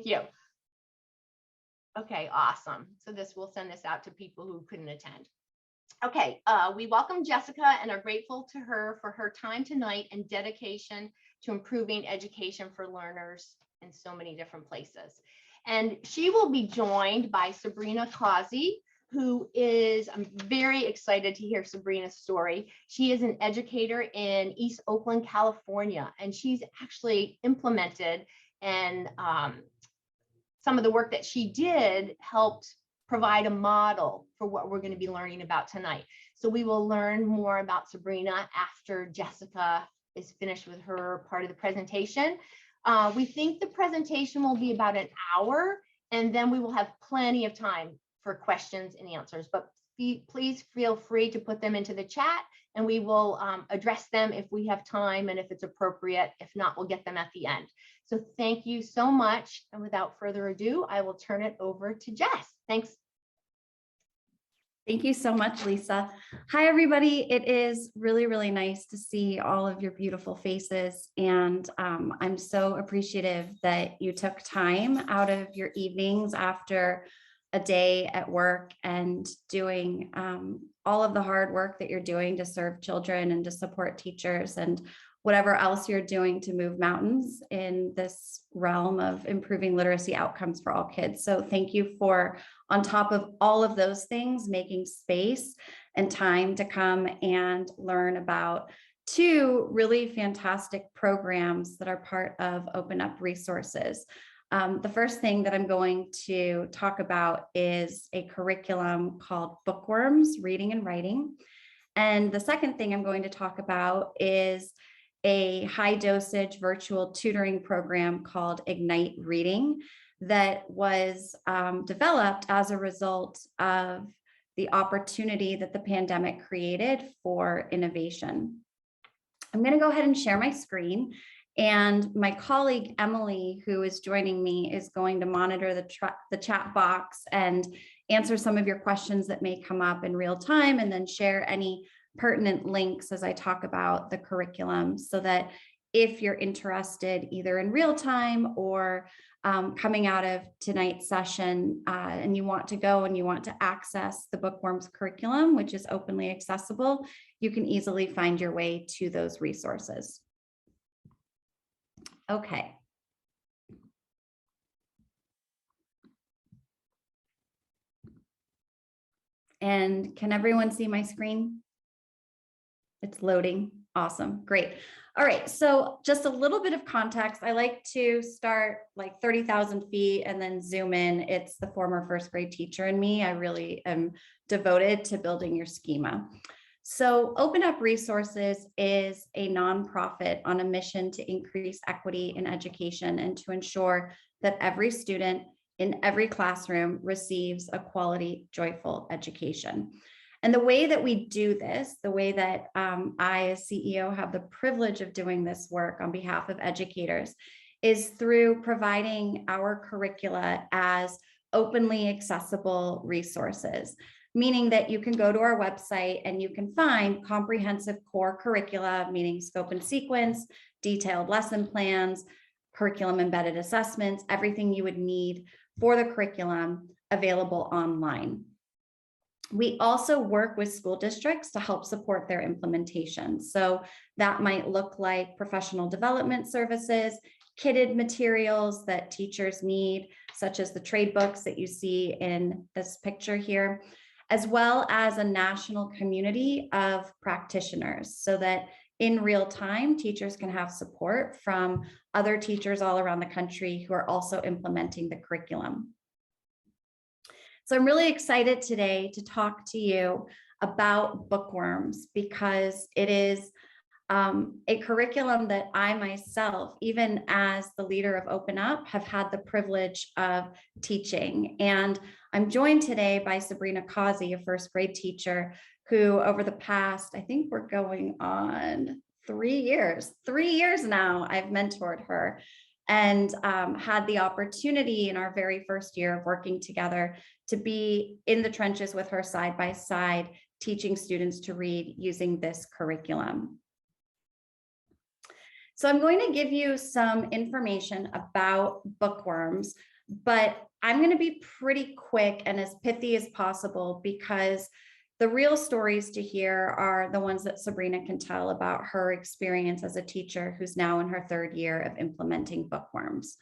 Thank you. Okay, awesome. So we'll send this out to people who couldn't attend. Okay, we welcome Jessica and are grateful to her for her time tonight and dedication to improving education for learners in so many different places. And she will be joined by Sabrina Causey, who is, I'm very excited to hear Sabrina's story. She is an educator in East Oakland, California, and she's actually implemented, and some of the work that she did helped provide a model for what we're going to be learning about tonight. So we will learn more about Sabrina after Jessica is finished with her part of the presentation. We think the presentation will be about an hour, and then we will have plenty of time for questions and answers, but please feel free to put them into the chat and we will address them if we have time and if it's appropriate. If not, we'll get them at the end. So thank you so much. And without further ado, I will turn it over to Jess. Thanks. Thank you so much, Lisa. Hi, everybody. It is really, really nice to see all of your beautiful faces. And I'm so appreciative that you took time out of your evenings after a day at work and doing all of the hard work that you're doing to serve children and to support teachers and whatever else you're doing to move mountains in this realm of improving literacy outcomes for all kids. So thank you for, on top of all of those things, making space and time to come and learn about two really fantastic programs that are part of Open Up Resources. The first thing that I'm going to talk about is a curriculum called Bookworms, Reading and Writing. And the second thing I'm going to talk about is a high dosage virtual tutoring program called Ignite Reading that was developed as a result of the opportunity that the pandemic created for innovation. I'm going to go ahead and share my screen. And my colleague, Emily, who is joining me, is going to monitor the chat box and answer some of your questions that may come up in real time, and then share any pertinent links as I talk about the curriculum, so that if you're interested either in real time or coming out of tonight's session and you want to go and you want to access the Bookworms curriculum, which is openly accessible, you can easily find your way to those resources. Okay. And can everyone see my screen? It's loading. Awesome. Great. All right. So just a little bit of context. I like to start like 30,000 feet and then zoom in. It's the former first grade teacher in me. I really am devoted to building your schema. So Open Up Resources is a nonprofit on a mission to increase equity in education and to ensure that every student in every classroom receives a quality, joyful education. And the way that we do this, the way that I as CEO have the privilege of doing this work on behalf of educators, is through providing our curricula as openly accessible resources. Meaning that you can go to our website and you can find comprehensive core curricula, meaning scope and sequence, detailed lesson plans, curriculum embedded assessments, everything you would need for the curriculum available online. We also work with school districts to help support their implementation. So that might look like professional development services, kitted materials that teachers need, such as the trade books that you see in this picture here, as well as a national community of practitioners so that in real time, teachers can have support from other teachers all around the country who are also implementing the curriculum. So I'm really excited today to talk to you about Bookworms because it is a curriculum that I myself, even as the leader of Open Up, have had the privilege of teaching. And I'm joined today by Sabrina Causey, a first grade teacher who over the past, I think we're going on 3 years now, I've mentored her and had the opportunity in our very first year of working together to be in the trenches with her side by side, teaching students to read using this curriculum. So I'm going to give you some information about Bookworms but I'm going to be pretty quick and as pithy as possible, because the real stories to hear are the ones that Sabrina can tell about her experience as a teacher who's now in her 3rd year of implementing Bookworms.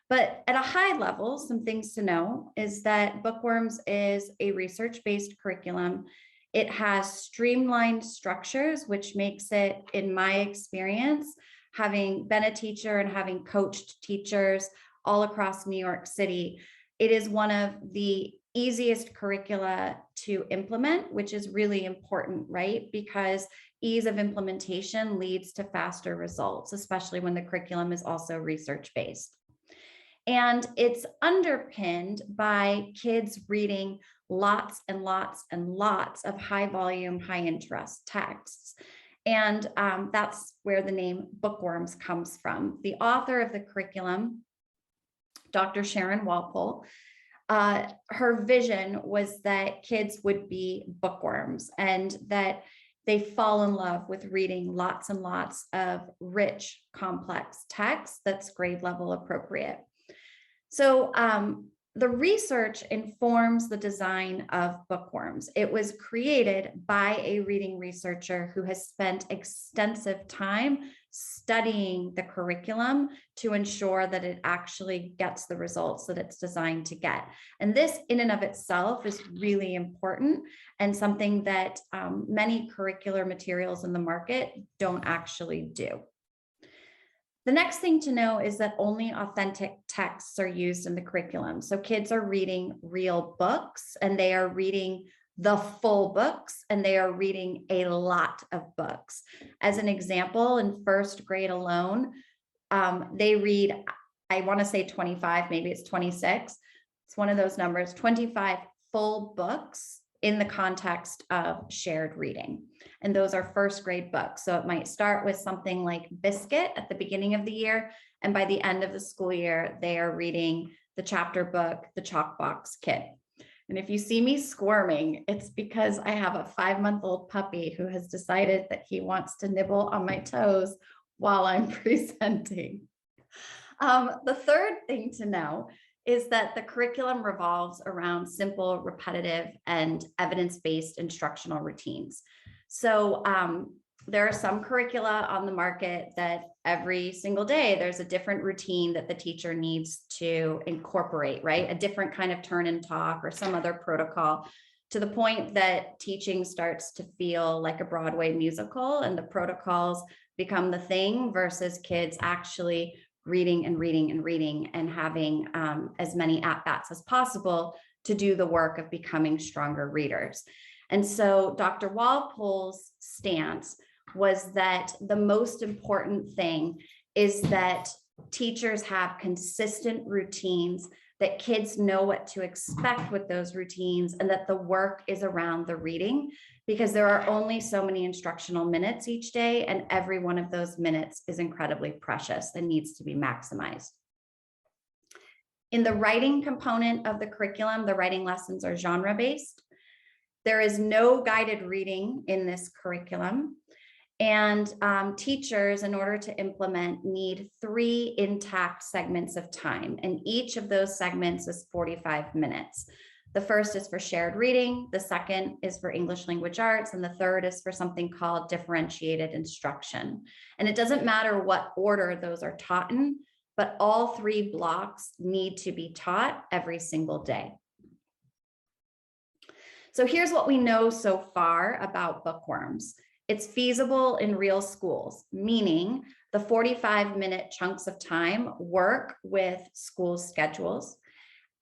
But at a high level, some things to know is that Bookworms is a research-based curriculum. It has streamlined structures, which makes it, in my experience, having been a teacher and having coached teachers all across New York City, it is one of the easiest curricula to implement, which is really important, right? Because ease of implementation leads to faster results, especially when the curriculum is also research-based. And it's underpinned by kids reading lots and lots and lots of high volume, high interest texts. And that's where the name Bookworms comes from. The author of the curriculum, Dr. Sharon Walpole, her vision was that kids would be bookworms and that they fall in love with reading lots and lots of rich, complex text that's grade level appropriate. So the research informs the design of Bookworms. It was created by a reading researcher who has spent extensive time studying the curriculum to ensure that it actually gets the results that it's designed to get. And this in and of itself is really important and something that many curricular materials in the market don't actually do. The next thing to know is that only authentic texts are used in the curriculum. So kids are reading real books and they are reading the full books and they are reading a lot of books. As an example, in 1st grade alone, they read, I want to say 25, maybe it's 26. It's one of those numbers, 25 full books in the context of shared reading. And those are 1st grade books. So it might start with something like Biscuit at the beginning of the year. And by the end of the school year, they are reading the chapter book, The Chalkbox Kid. And if you see me squirming, it's because I have a 5-month-old puppy who has decided that he wants to nibble on my toes while I'm presenting. The third thing to know is that the curriculum revolves around simple, repetitive, and evidence-based instructional routines. So there are some curricula on the market that every single day there's a different routine that the teacher needs to incorporate, right? A different kind of turn and talk or some other protocol, to the point that teaching starts to feel like a Broadway musical and the protocols become the thing versus kids actually reading and reading and reading and having as many at-bats as possible to do the work of becoming stronger readers. And so Dr. Walpole's stance was that the most important thing is that teachers have consistent routines, that kids know what to expect with those routines, and that the work is around the reading, because there are only so many instructional minutes each day, and every one of those minutes is incredibly precious and needs to be maximized. In the writing component of the curriculum, the writing lessons are genre-based. There is no guided reading in this curriculum. And teachers, in order to implement, need 3 intact segments of time. And each of those segments is 45 minutes. The first is for shared reading, the second is for English language arts, and the third is for something called differentiated instruction. And it doesn't matter what order those are taught in, but all 3 blocks need to be taught every single day. So here's what we know so far about Bookworms. It's feasible in real schools, meaning the 45-minute chunks of time work with school schedules.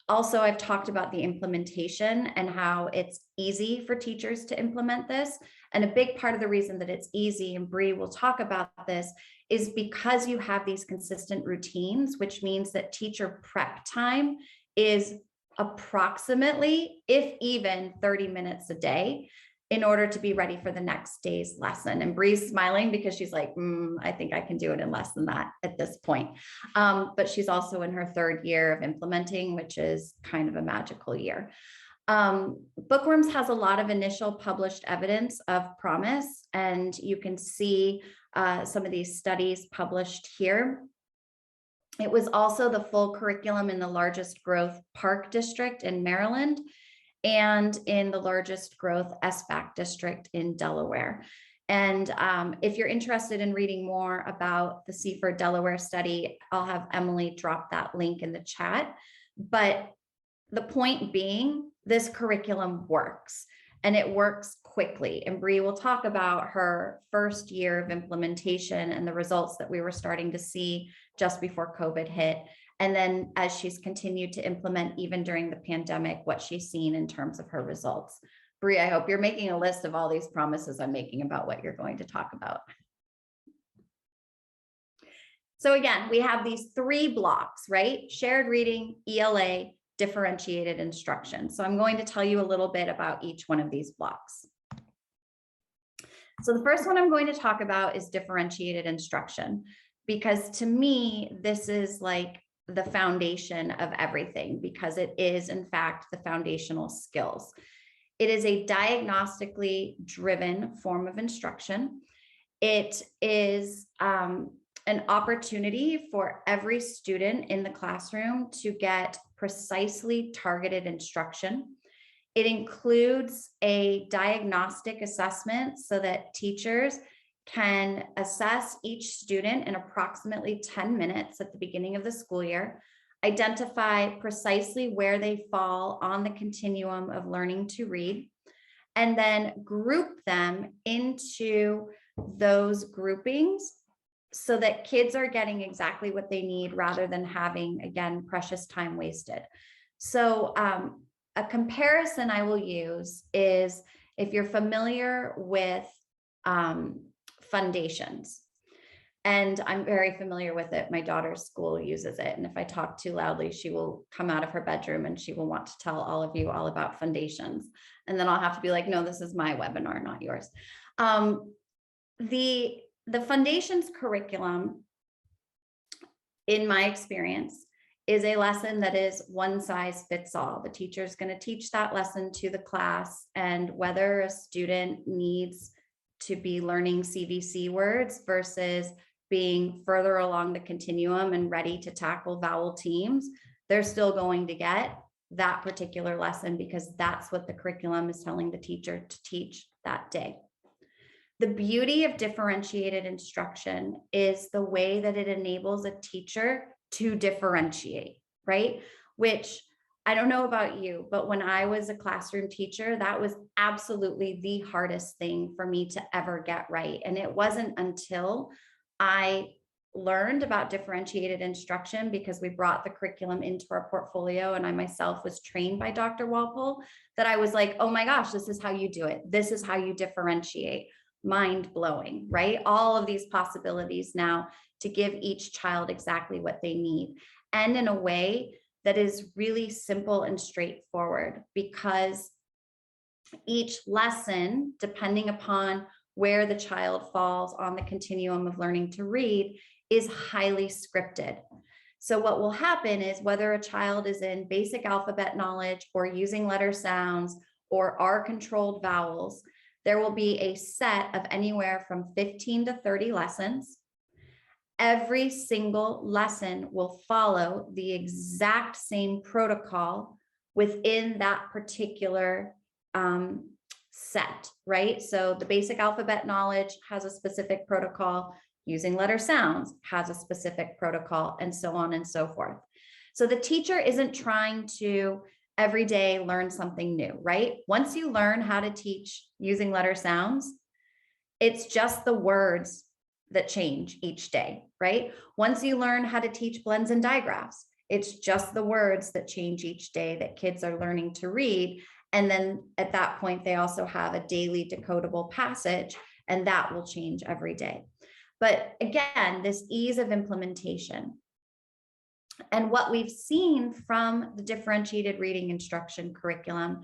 Also, I've talked about the implementation and how it's easy for teachers to implement this. And a big part of the reason that it's easy, and Bree will talk about this, is because you have these consistent routines, which means that teacher prep time is approximately, if even, 30 minutes a day in order to be ready for the next day's lesson. And Bree's smiling because she's like, I think I can do it in less than that at this point. But she's also in her 3rd year of implementing, which is kind of a magical year. Bookworms has a lot of initial published evidence of promise, and you can see some of these studies published here. It was also the full curriculum in the largest growth park district in Maryland and in the largest growth SBAC district in Delaware. And if you're interested in reading more about the Seaford Delaware study, I'll have Emily drop that link in the chat. But the point being, this curriculum works, and it works quickly. And Bree will talk about her first year of implementation and the results that we were starting to see just before COVID hit. And then as she's continued to implement even during the pandemic, what she's seen in terms of her results. Bree, I hope you're making a list of all these promises I'm making about what you're going to talk about. So again, we have these 3 blocks, right? Shared reading, ELA, differentiated instruction. So I'm going to tell you a little bit about each one of these blocks. So the first one I'm going to talk about is differentiated instruction, because to me, this is like the foundation of everything, because it is in fact the foundational skills. It is a diagnostically driven form of instruction. It is an opportunity for every student in the classroom to get precisely targeted instruction. It includes a diagnostic assessment so that teachers can assess each student in approximately 10 minutes at the beginning of the school year, identify precisely where they fall on the continuum of learning to read, and then group them into those groupings so that kids are getting exactly what they need rather than having, again, precious time wasted. So a comparison I will use is if you're familiar with foundations, and I'm very familiar with it. My daughter's school uses it. And if I talk too loudly, she will come out of her bedroom and she will want to tell all of you all about foundations. And then I'll have to be like, no, this is my webinar, not yours. The foundations curriculum, in my experience, is a lesson that is one size fits all. The teacher is going to teach that lesson to the class, and whether a student needs to be learning CVC words versus being further along the continuum and ready to tackle vowel teams, they're still going to get that particular lesson because that's what the curriculum is telling the teacher to teach that day. The beauty of differentiated instruction is the way that it enables a teacher to differentiate, right? Which I don't know about you, but when I was a classroom teacher, that was absolutely the hardest thing for me to ever get right. And it wasn't until I learned about differentiated instruction, because we brought the curriculum into our portfolio and I myself was trained by Dr. Walpole, that I was like, oh my gosh, this is how you do it. This is how you differentiate. Mind blowing, right? All of these possibilities now to give each child exactly what they need, and in a way that is really simple and straightforward, because each lesson, depending upon where the child falls on the continuum of learning to read, is highly scripted. So what will happen is, whether a child is in basic alphabet knowledge or using letter sounds or R-controlled vowels, there will be a set of anywhere from 15 to 30 lessons. Every single lesson will follow the exact same protocol within that particular set, right? So the basic alphabet knowledge has a specific protocol, using letter sounds has a specific protocol, and so on and so forth. So the teacher isn't trying to every day learn something new, right? Once you learn how to teach using letter sounds, it's just the words that change each day, right? Once you learn how to teach blends and digraphs, it's just the words that change each day that kids are learning to read. And then at that point, they also have a daily decodable passage, and that will change every day. But again, this ease of implementation. And what we've seen from the differentiated reading instruction curriculum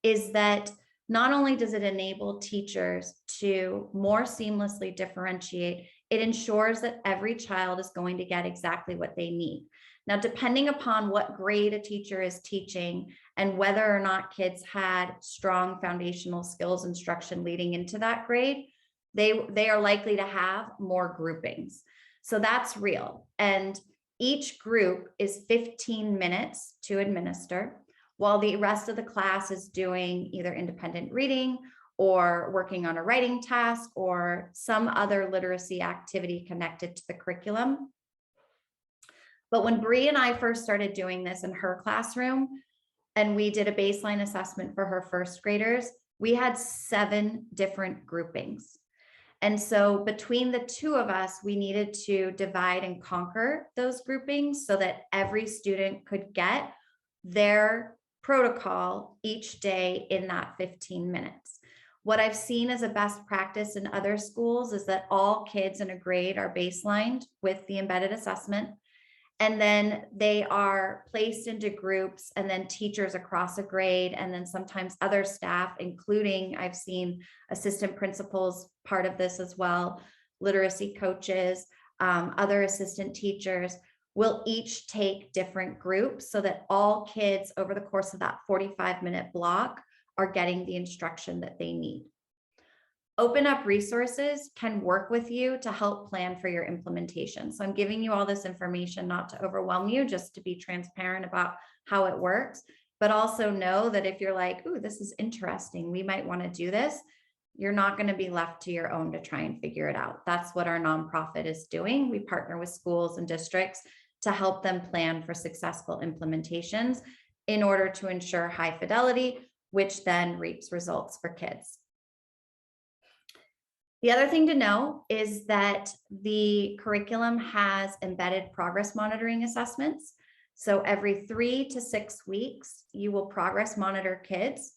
is that not only does it enable teachers to more seamlessly differentiate, it ensures that every child is going to get exactly what they need. Now, depending upon what grade a teacher is teaching and whether or not kids had strong foundational skills instruction leading into that grade, they are likely to have more groupings. So that's real. And Each group is 15 minutes to administer, while the rest of the class is doing either independent reading or working on a writing task or some other literacy activity connected to the curriculum. But when Bree and I first started doing this in her classroom, and we did a baseline assessment for her first graders, we had 7 different groupings. And so between the two of us, we needed to divide and conquer those groupings so that every student could get their protocol each day in that 15 minutes. What I've seen as a best practice in other schools is that all kids in a grade are baselined with the embedded assessment. And then they are placed into groups, and then teachers across a grade, and then sometimes other staff, including I've seen assistant principals part of this as well, literacy coaches, other assistant teachers will each take different groups so that all kids over the course of that 45-minute block are getting the instruction that they need. Open Up Resources can work with you to help plan for your implementation. So I'm giving you all this information not to overwhelm you, just to be transparent about how it works, but also know that if you're like, ooh, this is interesting, we might want to do this, you're not going to be left to your own to try and figure it out. That's what our nonprofit is doing. We partner with schools and districts to help them plan for successful implementations in order to ensure high fidelity, which then reaps results for kids. The other thing to know is that the curriculum has embedded progress monitoring assessments. So every 3 to 6 weeks, you will progress monitor kids.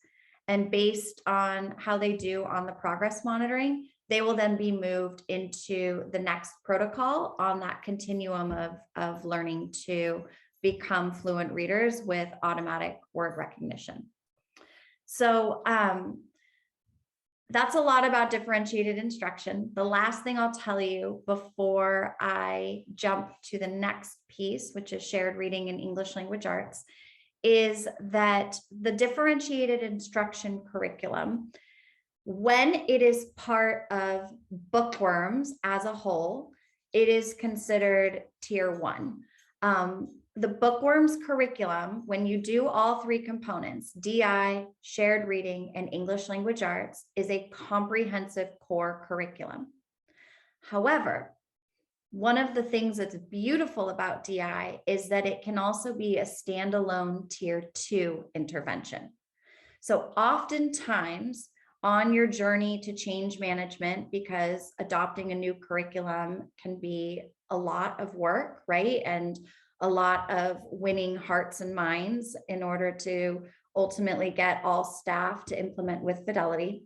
And based on how they do on the progress monitoring, they will then be moved into the next protocol on that continuum of learning to become fluent readers with automatic word recognition. So, that's a lot about differentiated instruction. The last thing I'll tell you before I jump to the next piece, which is shared reading and English language arts, is that the differentiated instruction curriculum, when it is part of Bookworms as a whole, it is considered tier 1. The Bookworms curriculum, when you do all 3 components, DI, shared reading, and English language arts, is a comprehensive core curriculum. However, one of the things that's beautiful about DI is that it can also be a standalone tier 2 intervention. So oftentimes on your journey to change management, because adopting a new curriculum can be a lot of work, right? And a lot of winning hearts and minds in order to ultimately get all staff to implement with fidelity.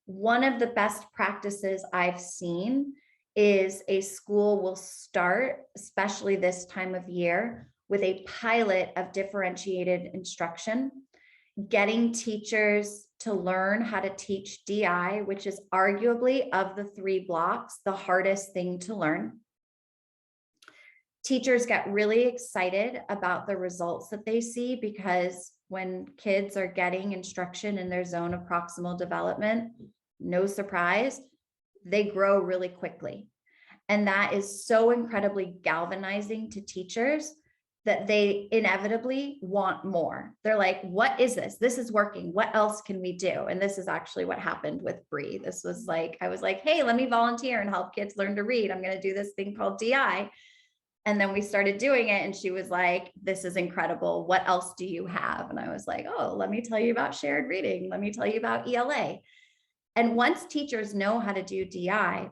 One of the best practices I've seen is a school will start, especially this time of year, with a pilot of differentiated instruction, getting teachers to learn how to teach DI, which is arguably of the 3 blocks, the hardest thing to learn. Teachers get really excited about the results that they see, because when kids are getting instruction in their zone of proximal development, no surprise, they grow really quickly. And that is so incredibly galvanizing to teachers that they inevitably want more. They're like, what is this? This is working. What else can we do? And this is actually what happened with Bree. This was like, I was like, hey, let me volunteer and help kids learn to read. I'm going to do this thing called DI. And then we started doing it, and she was like, this is incredible. What else do you have? And I was like, oh, let me tell you about shared reading. Let me tell you about ELA. And once teachers know how to do DI,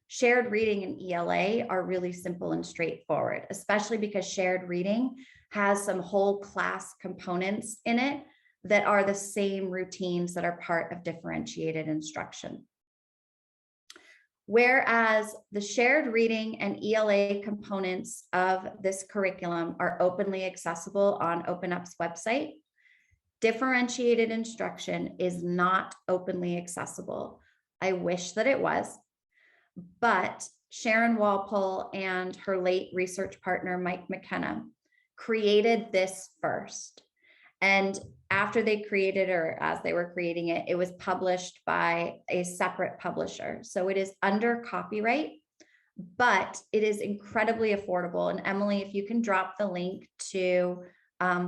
shared reading and ELA are really simple and straightforward, especially because shared reading has some whole class components in it that are the same routines that are part of differentiated instruction. Whereas the shared reading and ELA components of this curriculum are openly accessible on OpenUp's website, differentiated instruction is not openly accessible. I wish that it was, but Sharon Walpole and her late research partner, Mike McKenna, created this first. And after they created, or as they were creating it, it was published by a separate publisher. So it is under copyright, but it is incredibly affordable. And Emily, if you can drop the link to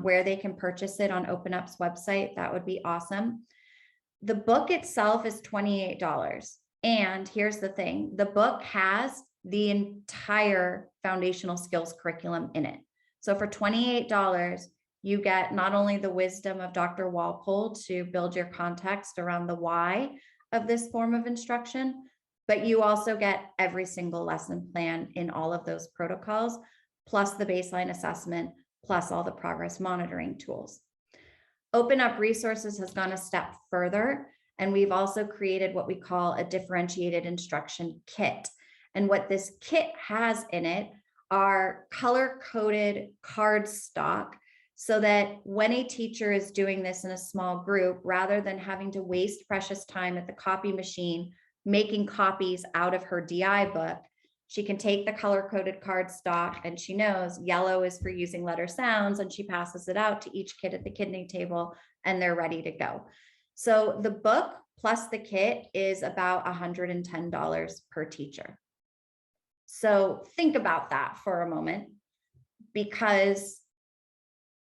where they can purchase it on Open Up's website, that would be awesome. The book itself is $28. And here's the thing, the book has the entire foundational skills curriculum in it. So for $28, you get not only the wisdom of Dr. Walpole to build your context around the why of this form of instruction, but you also get every single lesson plan in all of those protocols, plus the baseline assessment, plus all the progress monitoring tools. Open Up Resources has gone a step further, and we've also created what we call a differentiated instruction kit. And what this kit has in it are color-coded card stock, so that when a teacher is doing this in a small group, rather than having to waste precious time at the copy machine making copies out of her DI book, she can take the color-coded card stock, and she knows yellow is for using letter sounds, and she passes it out to each kid at the kidney table, and they're ready to go. So the book plus the kit is about $110 per teacher. So think about that for a moment, because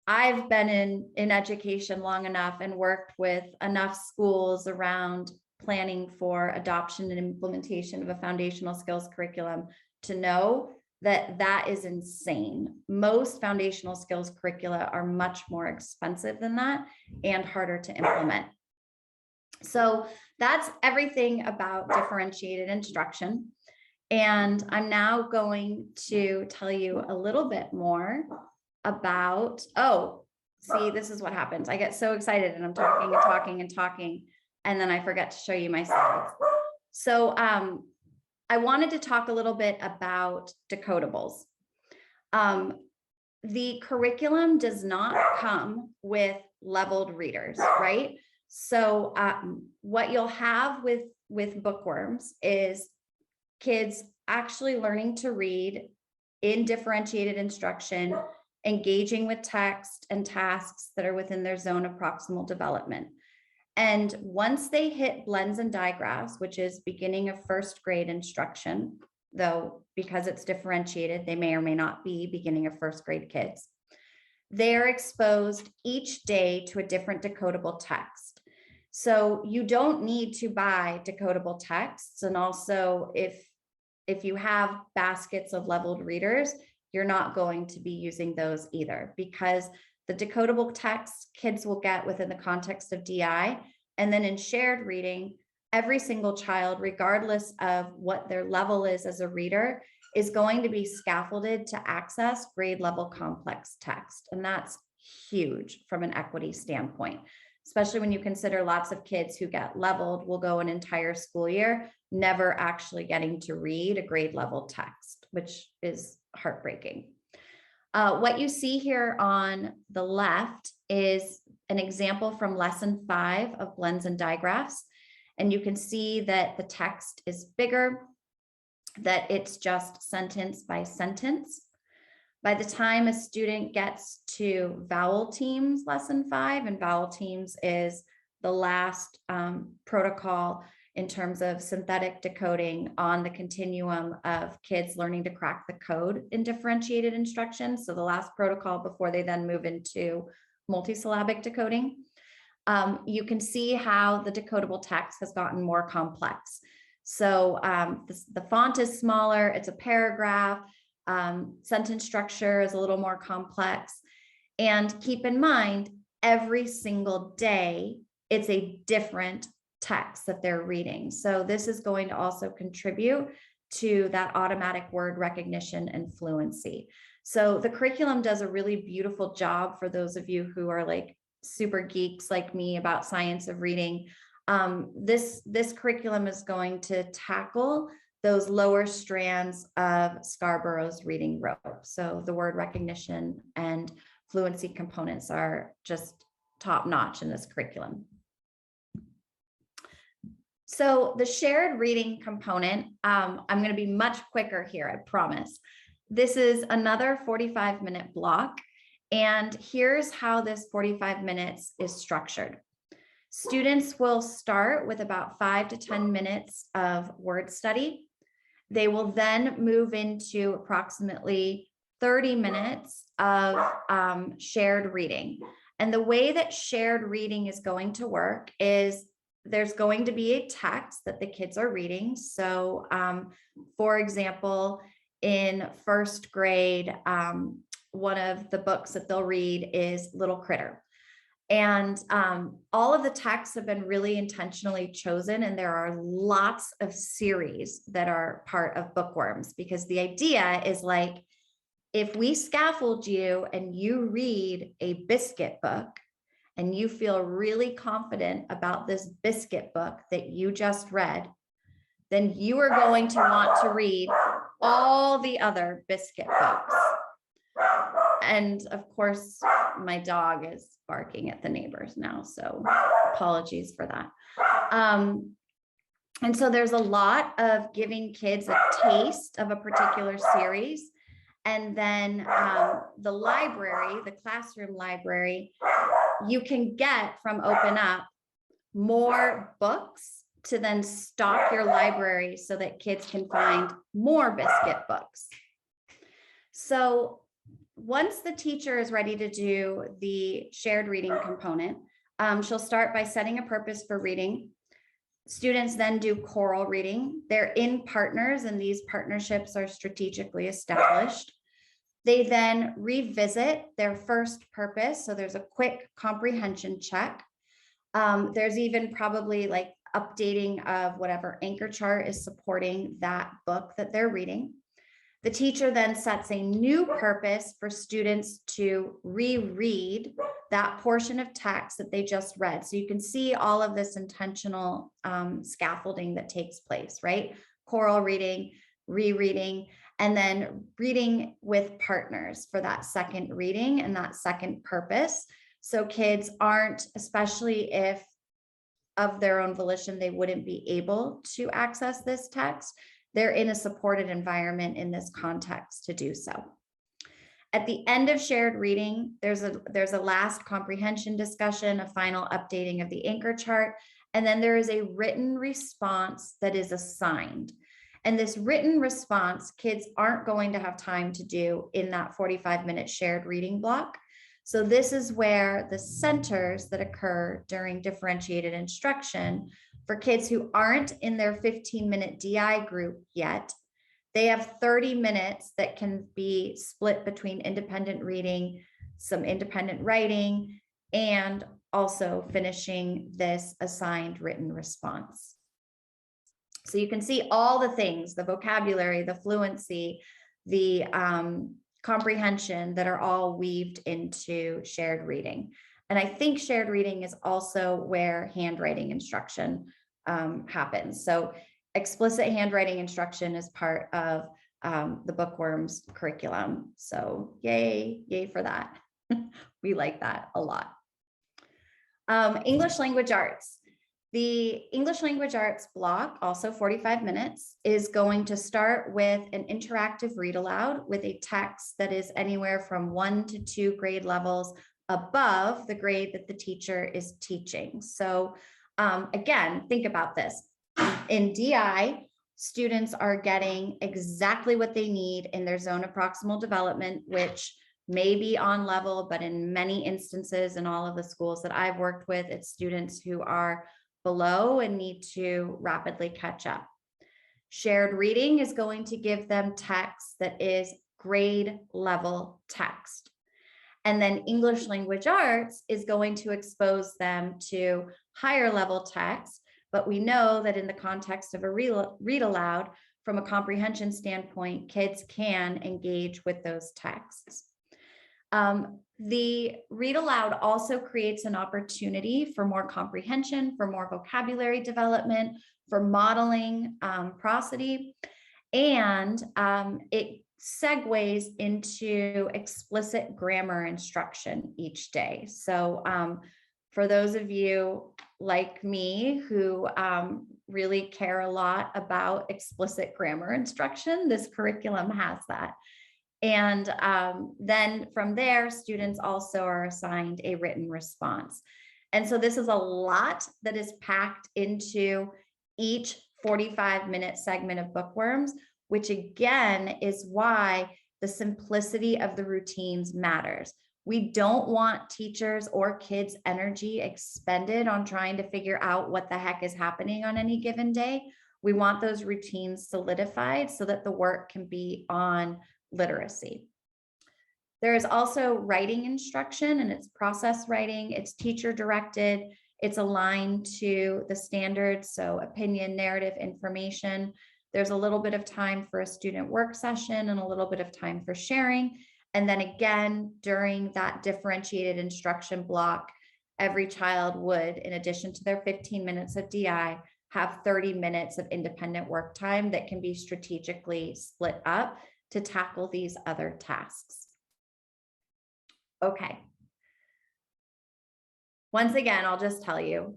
I've been in education long enough and worked with enough schools around planning for adoption and implementation of a foundational skills curriculum to know that that is insane. Most foundational skills curricula are much more expensive than that and harder to implement. So that's everything about differentiated instruction. And I'm now going to tell you a little bit more about, oh, see, this is what happens. I get so excited and I'm talking and talking and talking, and then I forget to show you my slides. So I wanted to talk a little bit about decodables. The curriculum does not come with leveled readers, right? So what you'll have with Bookworms is kids actually learning to read in differentiated instruction, engaging with text and tasks that are within their zone of proximal development. And once they hit blends and digraphs, which is beginning of first grade instruction, though because it's differentiated, they may or may not be beginning of first grade kids, they're exposed each day to a different decodable text. So you don't need to buy decodable texts. And also if you have baskets of leveled readers, you're not going to be using those either, because the decodable texts kids will get within the context of DI. And then in shared reading, every single child, regardless of what their level is as a reader, is going to be scaffolded to access grade level complex text. And that's huge from an equity standpoint, especially when you consider lots of kids who get leveled will go an entire school year never actually getting to read a grade level text, which is heartbreaking. What you see here on the left is an example from lesson 5 of blends and digraphs. And you can see that the text is bigger, that it's just sentence by sentence. By the time a student gets to vowel teams lesson 5, and vowel teams is the last protocol in terms of synthetic decoding on the continuum of kids learning to crack the code in differentiated instruction. So the last protocol before they then move into multisyllabic decoding. You can see how the decodable text has gotten more complex. So the font is smaller, it's a paragraph, sentence structure is a little more complex. And keep in mind, every single day, it's a different text that they're reading. So this is going to also contribute to that automatic word recognition and fluency. So the curriculum does a really beautiful job for those of you who are like super geeks like me about science of reading. This curriculum is going to tackle those lower strands of Scarborough's reading rope. So the word recognition and fluency components are just top notch in this curriculum. So the shared reading component, I'm going to be much quicker here, I promise. This is another 45-minute block. And here's how this 45 minutes is structured. Students will start with about 5 to 10 minutes of word study. They will then move into approximately 30 minutes of shared reading. And the way that shared reading is going to work is there's going to be a text that the kids are reading. So, for example, in first grade, one of the books that they'll read is Little Critter. And all of the texts have been really intentionally chosen, and there are lots of series that are part of Bookworms, because the idea is like, if we scaffold you and you read a biscuit book and you feel really confident about this biscuit book that you just read, then you are going to want to read all the other biscuit books. And of course, my dog is barking at the neighbors now, so apologies for that. And so there's a lot of giving kids a taste of a particular series. And then the library, the classroom library, you can get from Open Up more books to then stock your library so that kids can find more biscuit books. So once the teacher is ready to do the shared reading component, she'll start by setting a purpose for reading. Students then do choral reading. They're in partners, and these partnerships are strategically established. They then revisit their first purpose. So there's a quick comprehension check. There's even probably like updating of whatever anchor chart is supporting that book that they're reading. The teacher then sets a new purpose for students to reread that portion of text that they just read. So you can see all of this intentional scaffolding that takes place, right? Choral reading, rereading, and then reading with partners for that second reading and that second purpose. So kids aren't, especially if of their own volition, they wouldn't be able to access this text, they're in a supported environment in this context to do so. At the end of shared reading, there's a last comprehension discussion, a final updating of the anchor chart, and then there is a written response that is assigned. And this written response, kids aren't going to have time to do in that 45-minute shared reading block. So this is where the centers that occur during differentiated instruction for kids who aren't in their 15-minute DI group yet, they have 30 minutes that can be split between independent reading, some independent writing, and also finishing this assigned written response. So you can see all the things, the vocabulary, the fluency, the comprehension that are all weaved into shared reading. And I think shared reading is also where handwriting instruction happens. So explicit handwriting instruction is part of the Bookworms curriculum. So yay for that. We like that a lot. English language arts. The English language arts block, also 45 minutes, is going to start with an interactive read aloud with a text that is anywhere from 1 to 2 grade levels above the grade that the teacher is teaching. So again, think about this. In DI, students are getting exactly what they need in their zone of proximal development, which may be on level, but in many instances in all of the schools that I've worked with, it's students who are below and need to rapidly catch up. Shared reading is going to give them text that is grade level text. And then English language arts is going to expose them to higher level text. But we know that in the context of a read aloud, from a comprehension standpoint, kids can engage with those texts. The read aloud also creates an opportunity for more comprehension, for more vocabulary development, for modeling prosody, and it segues into explicit grammar instruction each day. So for those of you like me who really care a lot about explicit grammar instruction, this curriculum has that. And then from there, students also are assigned a written response. And so this is a lot that is packed into each 45-minute segment of Bookworms. which again is why the simplicity of the routines matters. We don't want teachers or kids' energy expended on trying to figure out what the heck is happening on any given day. We want those routines solidified so that the work can be on literacy. There is also writing instruction, and it's process writing. It's teacher directed. It's aligned to the standards, so opinion, narrative, information. There's a little bit of time for a student work session and a little bit of time for sharing. And then again, during that differentiated instruction block, every child would, in addition to their 15 minutes of DI, have 30 minutes of independent work time that can be strategically split up to tackle these other tasks. Okay. Once again, I'll just tell you,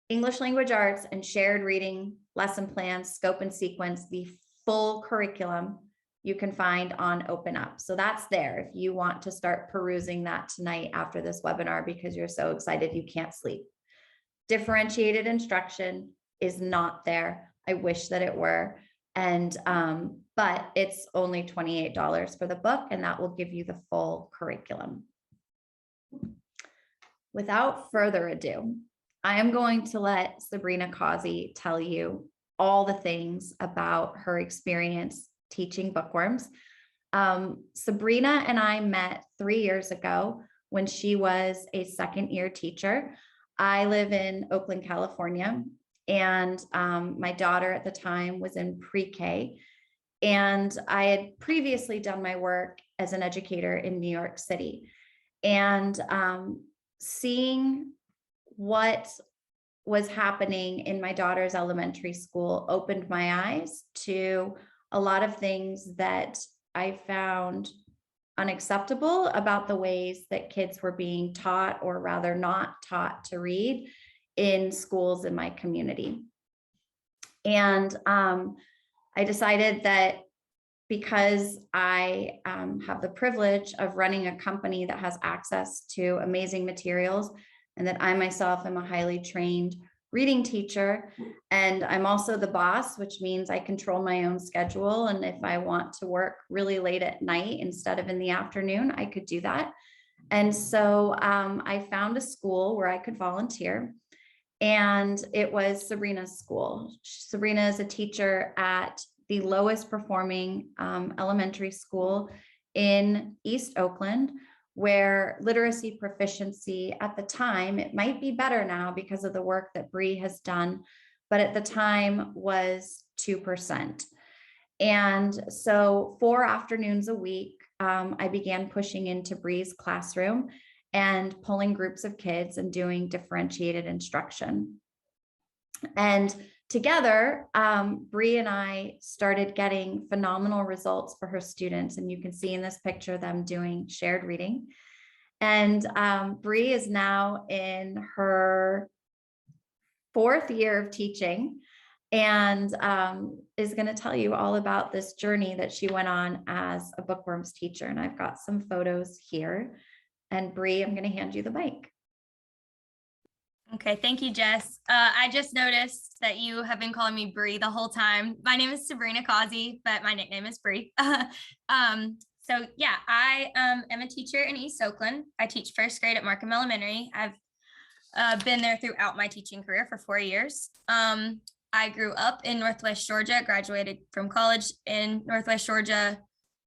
English language arts and shared reading, lesson plans, scope and sequence, the full curriculum you can find on Open Up. So that's there if you want to start perusing that tonight after this webinar because you're so excited you can't sleep. Differentiated instruction is not there. I wish that it were. And but it's only $28 for the book, and that will give you the full curriculum. Without further ado, I am going to let Sabrina Causey tell you all the things about her experience teaching Bookworms. Sabrina and I met 3 years ago when she was a second-year teacher. I live in Oakland, California, and my daughter at the time was in pre-K. And I had previously done my work as an educator in New York City. And seeing what was happening in my daughter's elementary school opened my eyes to a lot of things that I found unacceptable about the ways that kids were being taught, or rather not taught, to read in schools in my community. And I decided that because I have the privilege of running a company that has access to amazing materials, and that I myself am a highly trained reading teacher, and I'm also the boss, which means I control my own schedule. And if I want to work really late at night instead of in the afternoon, I could do that. And so I found a school where I could volunteer, and it was Sabrina's school. Sabrina is a teacher at the lowest performing elementary school in East Oakland, where literacy proficiency at the time, it might be better now because of the work that Bree has done, but at the time was 2%. And so 4 afternoons a week, I began pushing into Bree's classroom and pulling groups of kids and doing differentiated instruction. And together, Bree and I started getting phenomenal results for her students. And you can see in this picture them doing shared reading. And Bree is now in her 4th year of teaching, and is going to tell you all about this journey that she went on as a Bookworms teacher. And I've got some photos here. And Bree, I'm going to hand you the mic. Okay, thank you, Jess. I just noticed that you have been calling me Bree the whole time. My name is Sabrina Causey, but my nickname is Bree. So yeah, I am a teacher in East Oakland. I teach 1st grade at Marham Elementary. I've been there throughout my teaching career for 4 years. I grew up in Northwest Georgia, graduated from college in Northwest Georgia,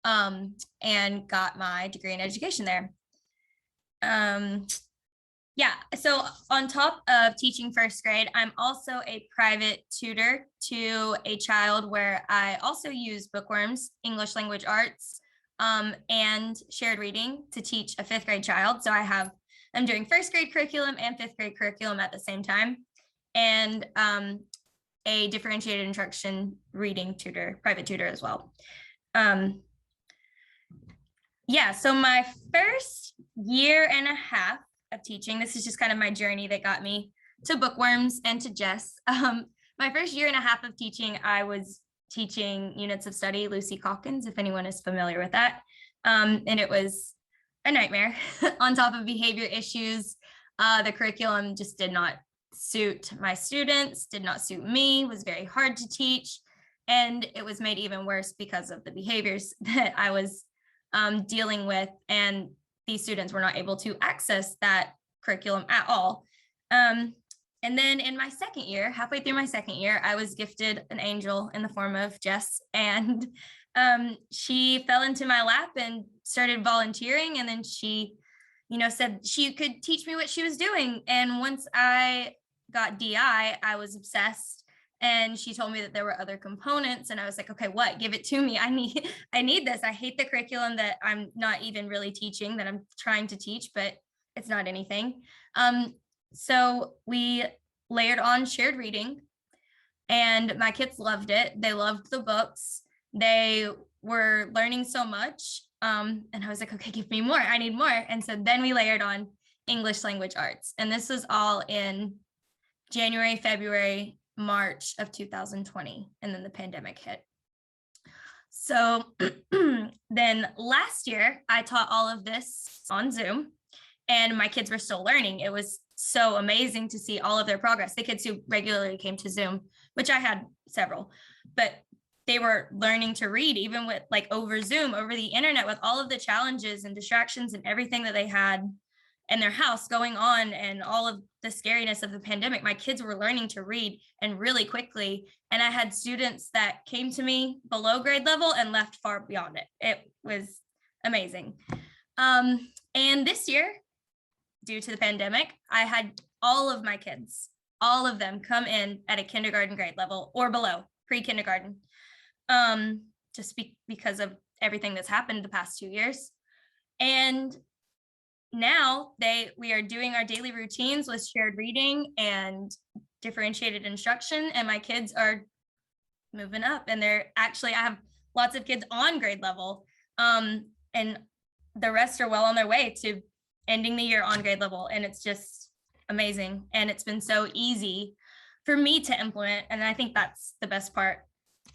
and got my degree in education there. Yeah, so on top of teaching 1st grade, I'm also a private tutor to a child where I also use Bookworms, English language arts, and shared reading to teach a 5th grade child. So I'm doing 1st grade curriculum and 5th grade curriculum at the same time, and a differentiated instruction reading tutor, private tutor as well. Yeah, so my first year and a half of teaching, this is just kind of my journey that got me to Bookworms and to Jess. My first year and a half of teaching, I was teaching units of study, Lucy Calkins, if anyone is familiar with that. And it was a nightmare on top of behavior issues. The curriculum just did not suit my students, did not suit me, was very hard to teach. And it was made even worse because of the behaviors that I was dealing with, and these students were not able to access that curriculum at all. And then in my second year, halfway through my second year, I was gifted an angel in the form of Jess, and she fell into my lap and started volunteering. And then she, said she could teach me what she was doing. And once I got DI, I was obsessed. And she told me that there were other components, and I was like, okay, what? Give it to me. I need this. I hate the curriculum that I'm not even really teaching, that I'm trying to teach, but it's not anything. So we layered on shared reading, and my kids loved it. They loved the books. They were learning so much. And I was like, okay, give me more. I need more. And so then we layered on English language arts. And this was all in January, February, March of 2020. And then the pandemic hit. So then last year, I taught all of this on Zoom, and my kids were still learning. It was so amazing to see all of their progress. The kids who regularly came to Zoom, which I had several, but they were learning to read even with over Zoom, over the internet, with all of the challenges and distractions and everything that they had in their house going on, and all of the scariness of the pandemic. My kids were learning to read, and really quickly. And I had students that came to me below grade level and left far beyond it. It was amazing. And this year, due to the pandemic, I had all of my kids, all of them, come in at a kindergarten grade level or below, pre-kindergarten, just because of everything that's happened the past 2 years. And now we are doing our daily routines with shared reading and differentiated instruction, and my kids are moving up, and I have lots of kids on grade level, and the rest are well on their way to ending the year on grade level. And it's just amazing. And it's been so easy for me to implement. And I think that's the best part.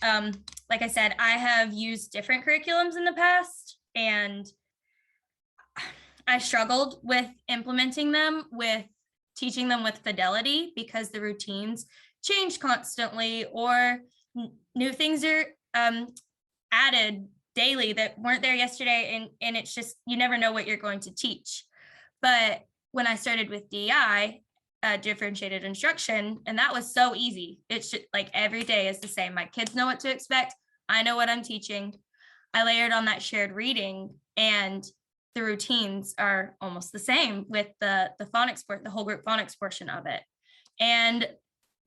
Like I said, I have used different curriculums in the past, and I struggled with implementing them, with teaching them with fidelity, because the routines change constantly, or new things are added daily that weren't there yesterday. And it's just, you never know what you're going to teach. But when I started with DI, differentiated instruction, and that was so easy. It's just every day is the same. My kids know what to expect. I know what I'm teaching. I layered on that shared reading, and the routines are almost the same with the phonics, the whole group phonics portion of it. And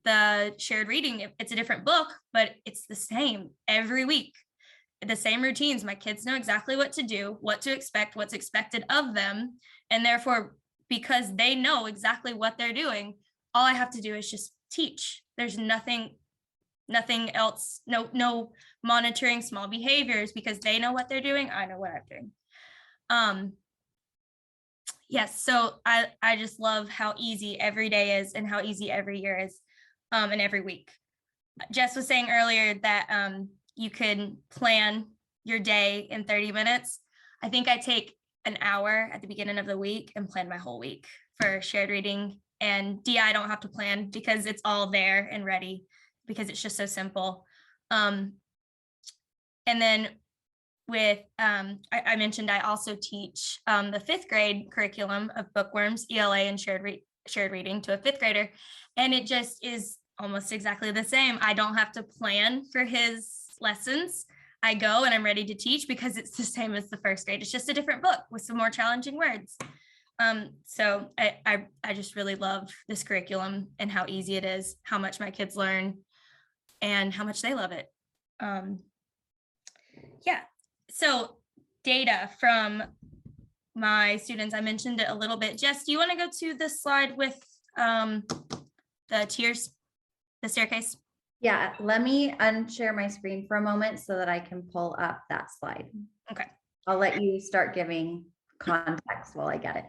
the shared reading, it's a different book, but it's the same every week. The same routines. My kids know exactly what to do, what to expect, what's expected of them. And therefore, because they know exactly what they're doing, all I have to do is just teach. There's nothing else, no monitoring small behaviors, because they know what they're doing. I know what I'm doing. Yes, so I just love how easy every day is, and how easy every year is, and every week. Jess was saying earlier that you can plan your day in 30 minutes. I think I take an hour at the beginning of the week and plan my whole week for shared reading. And DI, I don't have to plan, because it's all there and ready, because it's just so simple. And then with, I mentioned I also teach the 5th grade curriculum of Bookworms, ELA, and shared reading to a 5th grader. And it just is almost exactly the same. I don't have to plan for his lessons. I go and I'm ready to teach, because it's the same as the 1st grade. It's just a different book with some more challenging words. So I just really love this curriculum, and how easy it is, how much my kids learn, and how much they love it. Yeah. So data from my students, I mentioned it a little bit. Jess, do you want to go to the slide with the tiers, the staircase? Yeah, let me unshare my screen for a moment so that I can pull up that slide. Okay. I'll let you start giving context while I get it.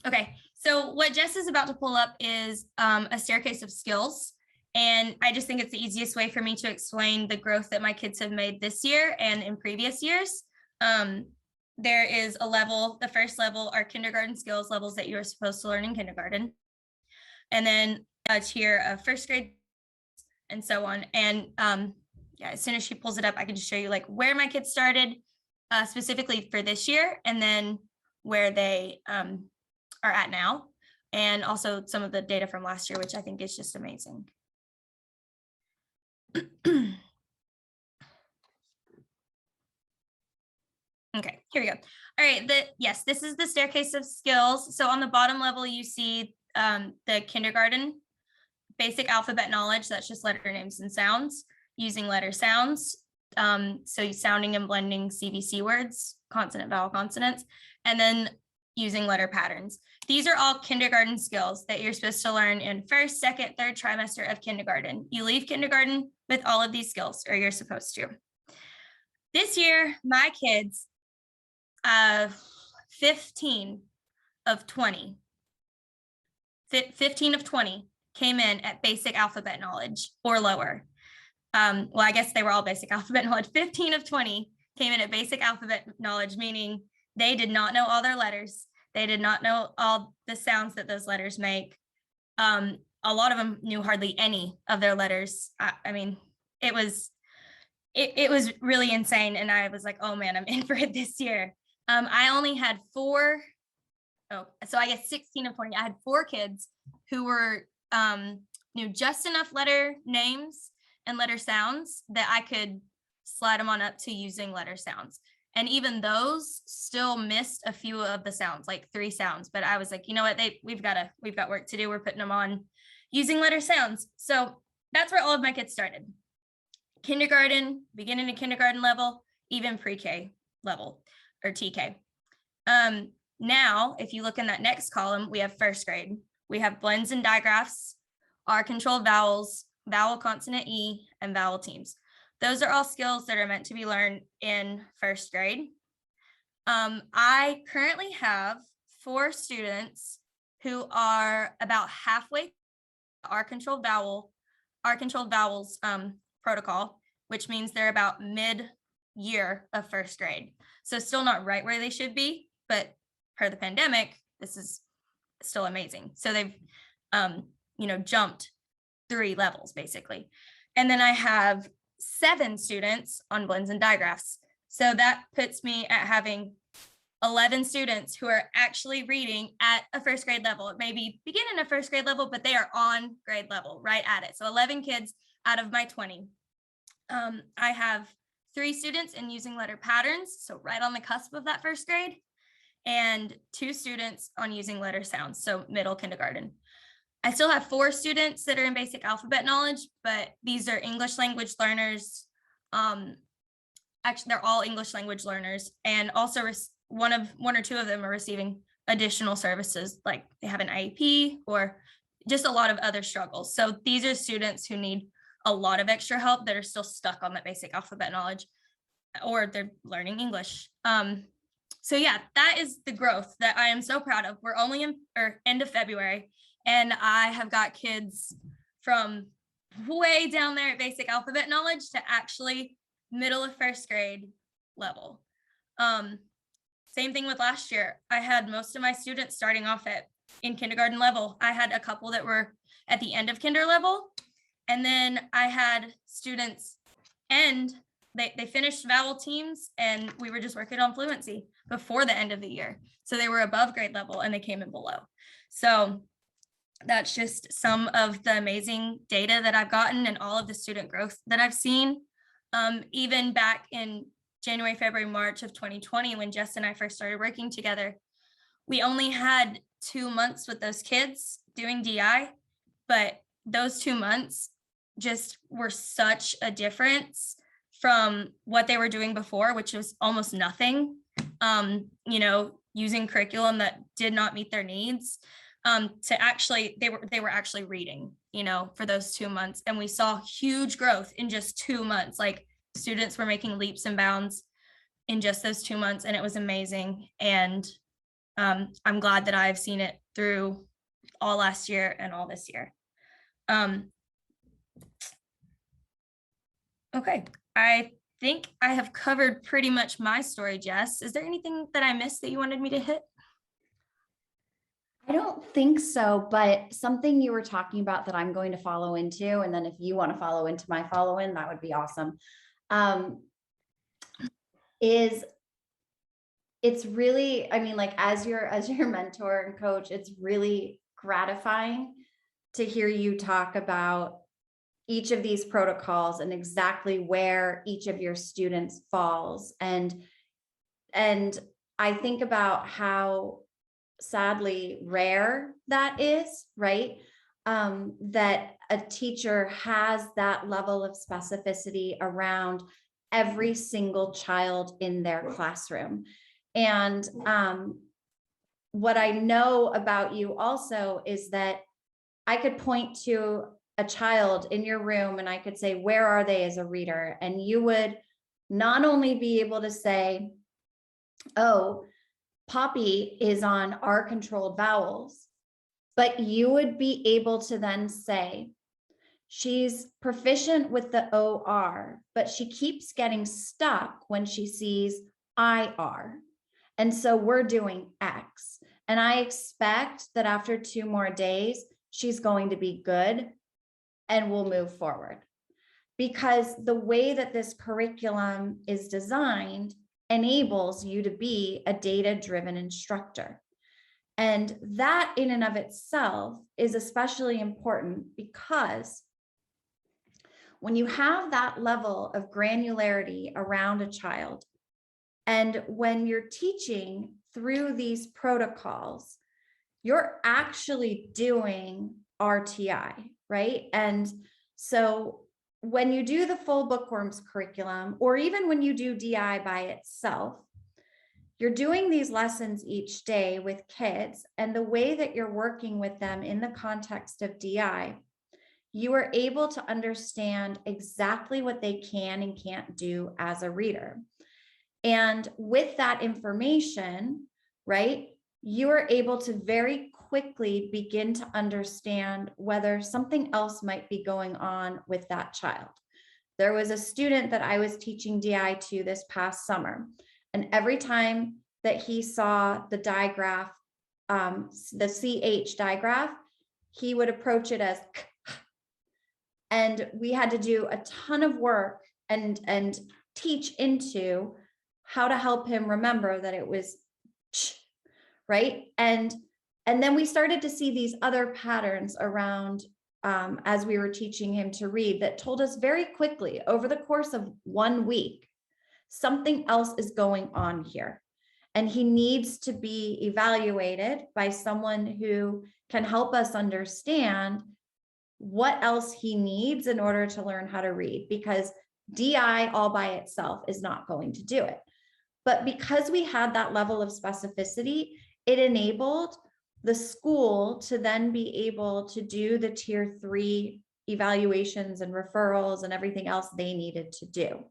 Okay, so what Jess is about to pull up is a staircase of skills. And I just think it's the easiest way for me to explain the growth that my kids have made this year and in previous years. There is a level, the first level are kindergarten skills levels that you're supposed to learn in kindergarten. And then a tier of 1st grade, and so on. And yeah, as soon as she pulls it up, I can just show you like where my kids started specifically for this year, and then where they are at now, and also some of the data from last year, which I think is just amazing. Okay, here we go. All right, yes, this is the staircase of skills. So on the bottom level, you see the kindergarten basic alphabet knowledge. That's just letter names and sounds, using letter sounds. So sounding and blending CVC words, consonant, vowel, consonants, and then using letter patterns. These are all kindergarten skills that you're supposed to learn in first, second, third trimester of kindergarten. You leave kindergarten with all of these skills, or you're supposed to. This year, my kids, 15 of 20 came in at basic alphabet knowledge or lower. Well, I guess they were all basic alphabet knowledge. 15 of 20 came in at basic alphabet knowledge, meaning they did not know all their letters. They did not know all the sounds that those letters make. A lot of them knew hardly any of their letters. I mean, it was really insane. And I was like, oh man, I'm in for it this year. I only had so I guess 16 of 20, I had 4 kids who were knew just enough letter names and letter sounds that I could slide them on up to using letter sounds. And even those still missed a few of the sounds, like 3 sounds. But I was like, you know what, we've got work to do. We're putting them on using letter sounds. So that's where all of my kids started. Kindergarten, beginning to kindergarten level, even pre-K level or TK. Now, if you look in that next column, we have first grade. We have blends and digraphs, R-controlled vowels, vowel consonant E, and vowel teams. Those are all skills that are meant to be learned in first grade. I currently have 4 students who are about halfway R-controlled vowels protocol, which means they're about mid-year of first grade. So still not right where they should be, but per the pandemic, this is still amazing. So they've, jumped 3 levels basically. And then I have 7 students on blends and digraphs. So that puts me at having 11 students who are actually reading at a first grade level. It may be beginning a first grade level, but they are on grade level, right at it. So 11 kids out of my 20. I have 3 students in using letter patterns, so right on the cusp of that first grade, and 2 students on using letter sounds, so middle kindergarten. I still have 4 students that are in basic alphabet knowledge, but these are English language learners. Actually, they're all English language learners, and also one or two of them are receiving additional services, like they have an IEP or just a lot of other struggles. So these are students who need a lot of extra help that are still stuck on that basic alphabet knowledge, or they're learning English. So yeah, that is the growth that I am so proud of. We're only in end of February, and I have got kids from way down there at basic alphabet knowledge to actually middle of first grade level. Same thing with last year. I had most of my students starting off in kindergarten level. I had a couple that were at the end of kinder level, and then I had students they finished vowel teams, and we were just working on fluency before the end of the year. So they were above grade level and they came in below. So that's just some of the amazing data that I've gotten and all of the student growth that I've seen. Even back in January, February, March of 2020, when Jess and I first started working together, we only had 2 months with those kids doing DI, but those 2 months just were such a difference from what they were doing before, which was almost nothing, using curriculum that did not meet their needs, to actually, they were actually reading, for those 2 months. And we saw huge growth in just 2 months. Like, students were making leaps and bounds in just those 2 months, and it was amazing. And I'm glad that I've seen it through all last year and all this year. Okay, I think I have covered pretty much my story, Jess. Is there anything that I missed that you wanted me to hit? I don't think so, but something you were talking about that I'm going to follow into, and then if you want to follow into my follow in, that would be awesome. Is it's really, I mean, like as your mentor and coach, it's really gratifying to hear you talk about each of these protocols and exactly where each of your students falls. And I think about how sadly rare that is, right? That a teacher has that level of specificity around every single child in their classroom. And what I know about you also is that I could point to a child in your room and I could say, where are they as a reader? And you would not only be able to say, oh, Poppy is on R controlled vowels, but you would be able to then say, she's proficient with the OR, but she keeps getting stuck when she sees IR. And so we're doing X. And I expect that after 2 more days, she's going to be good and we'll move forward. Because the way that this curriculum is designed enables you to be a data-driven instructor. And that in and of itself is especially important because when you have that level of granularity around a child, and when you're teaching through these protocols, you're actually doing RTI, right? And so when you do the full Bookworms curriculum, or even when you do DI by itself, you're doing these lessons each day with kids, and the way that you're working with them in the context of DI, you are able to understand exactly what they can and can't do as a reader. And with that information, right, you are able to very quickly begin to understand whether something else might be going on with that child. There was a student that I was teaching DI to this past summer, and every time that he saw the digraph, the CH digraph, he would approach it as k. And we had to do a ton of work and teach into how to help him remember that it was ch, right? And then we started to see these other patterns around as we were teaching him to read that told us very quickly over the course of 1 week, something else is going on here. And he needs to be evaluated by someone who can help us understand what else he needs in order to learn how to read, because DI all by itself is not going to do it. But because we had that level of specificity, it enabled the school to then be able to do the tier 3 evaluations and referrals and everything else they needed to do.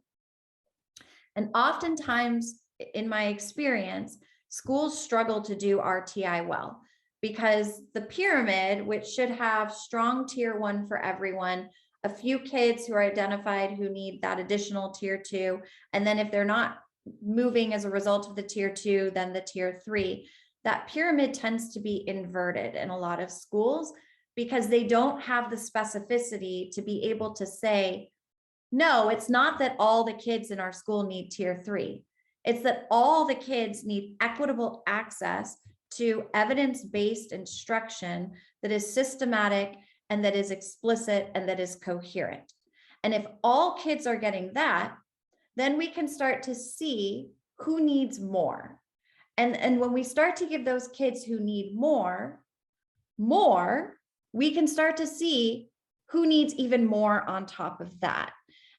And oftentimes, in my experience, schools struggle to do RTI well because the pyramid, which should have strong tier 1 for everyone, a few kids who are identified who need that additional tier 2, and then if they're not moving as a result of the tier 2, then the tier 3, that pyramid tends to be inverted in a lot of schools because they don't have the specificity to be able to say, no, it's not that all the kids in our school need tier 3. It's that all the kids need equitable access to evidence-based instruction that is systematic and that is explicit and that is coherent. And if all kids are getting that, then we can start to see who needs more. And when we start to give those kids who need more, we can start to see who needs even more on top of that.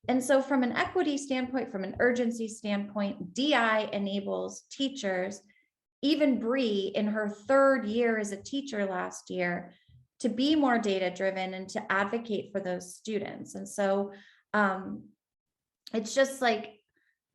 And so from an equity standpoint, from an urgency standpoint, DI enables teachers, even Bree in her 3rd year as a teacher last year, to be more data-driven and to advocate for those students. And so it's just like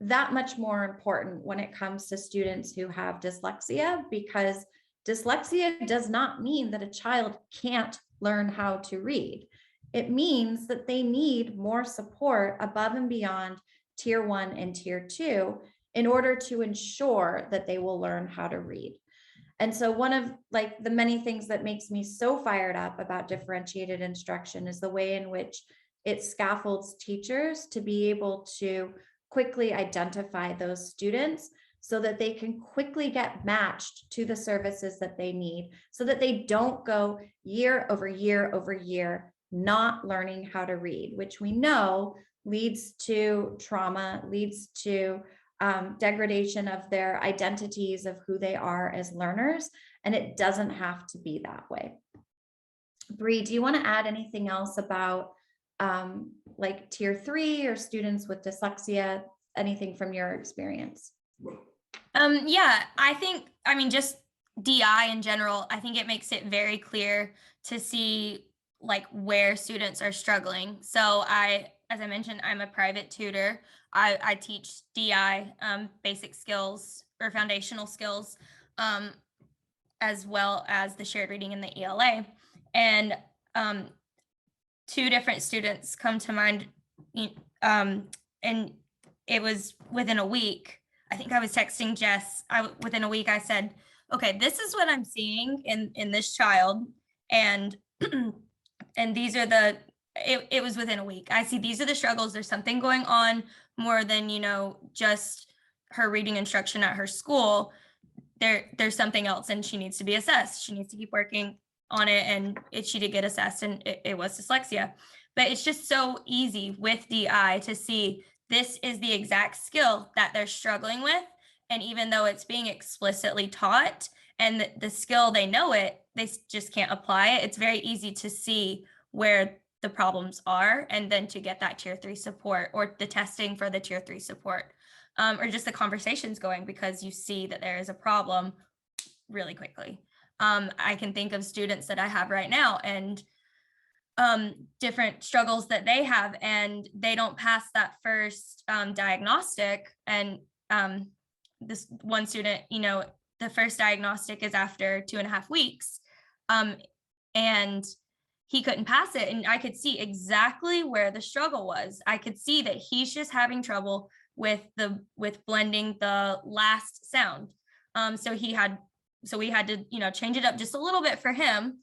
that much more important when it comes to students who have dyslexia, because dyslexia does not mean that a child can't learn how to read. It means that they need more support above and beyond tier 1 and tier 2 in order to ensure that they will learn how to read. And so one of like the many things that makes me so fired up about differentiated instruction is the way in which it scaffolds teachers to be able to quickly identify those students so that they can quickly get matched to the services that they need, so that they don't go year over year over year not learning how to read, which we know leads to trauma, leads to degradation of their identities of who they are as learners. And it doesn't have to be that way. Bree, do you want to add anything else about like tier 3 or students with dyslexia, anything from your experience? Yeah, I mean, just DI in general, I think it makes it very clear to see like where students are struggling. So as I mentioned, I'm a private tutor. I teach DI, basic skills or foundational skills, as well as the shared reading and the ELA. And 2 different students come to mind, and it was within a week. I think I was texting Jess. Within a week, I said, okay, this is what I'm seeing in this child. And and these are it was within a week. I see these are the struggles. There's something going on more than, just her reading instruction at her school. There's something else, and she needs to be assessed. She needs to keep working on it, and she did get assessed, and it was dyslexia. But it's just so easy with DI to see this is the exact skill that they're struggling with. And even though it's being explicitly taught and the skill, they know it, they just can't apply it. It's very easy to see where the problems are, and then to get that tier 3 support or the testing for the tier 3 support, or just the conversations going, because you see that there is a problem really quickly. I can think of students that I have right now and different struggles that they have, and they don't pass that first diagnostic. And this one student, the first diagnostic is after 2.5 weeks, and he couldn't pass it. And I could see exactly where the struggle was. I could see that he's just having trouble with blending the last sound. So we had to, change it up just a little bit for him.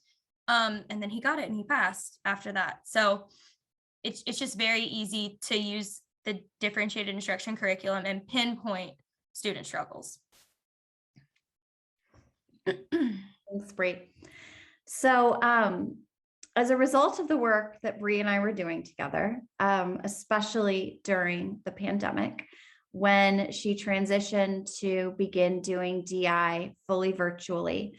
And then he got it and he passed after that. So it's just very easy to use the differentiated instruction curriculum and pinpoint student struggles. Thanks, Bree. So as a result of the work that Bree and I were doing together, especially during the pandemic, when she transitioned to begin doing DI fully virtually,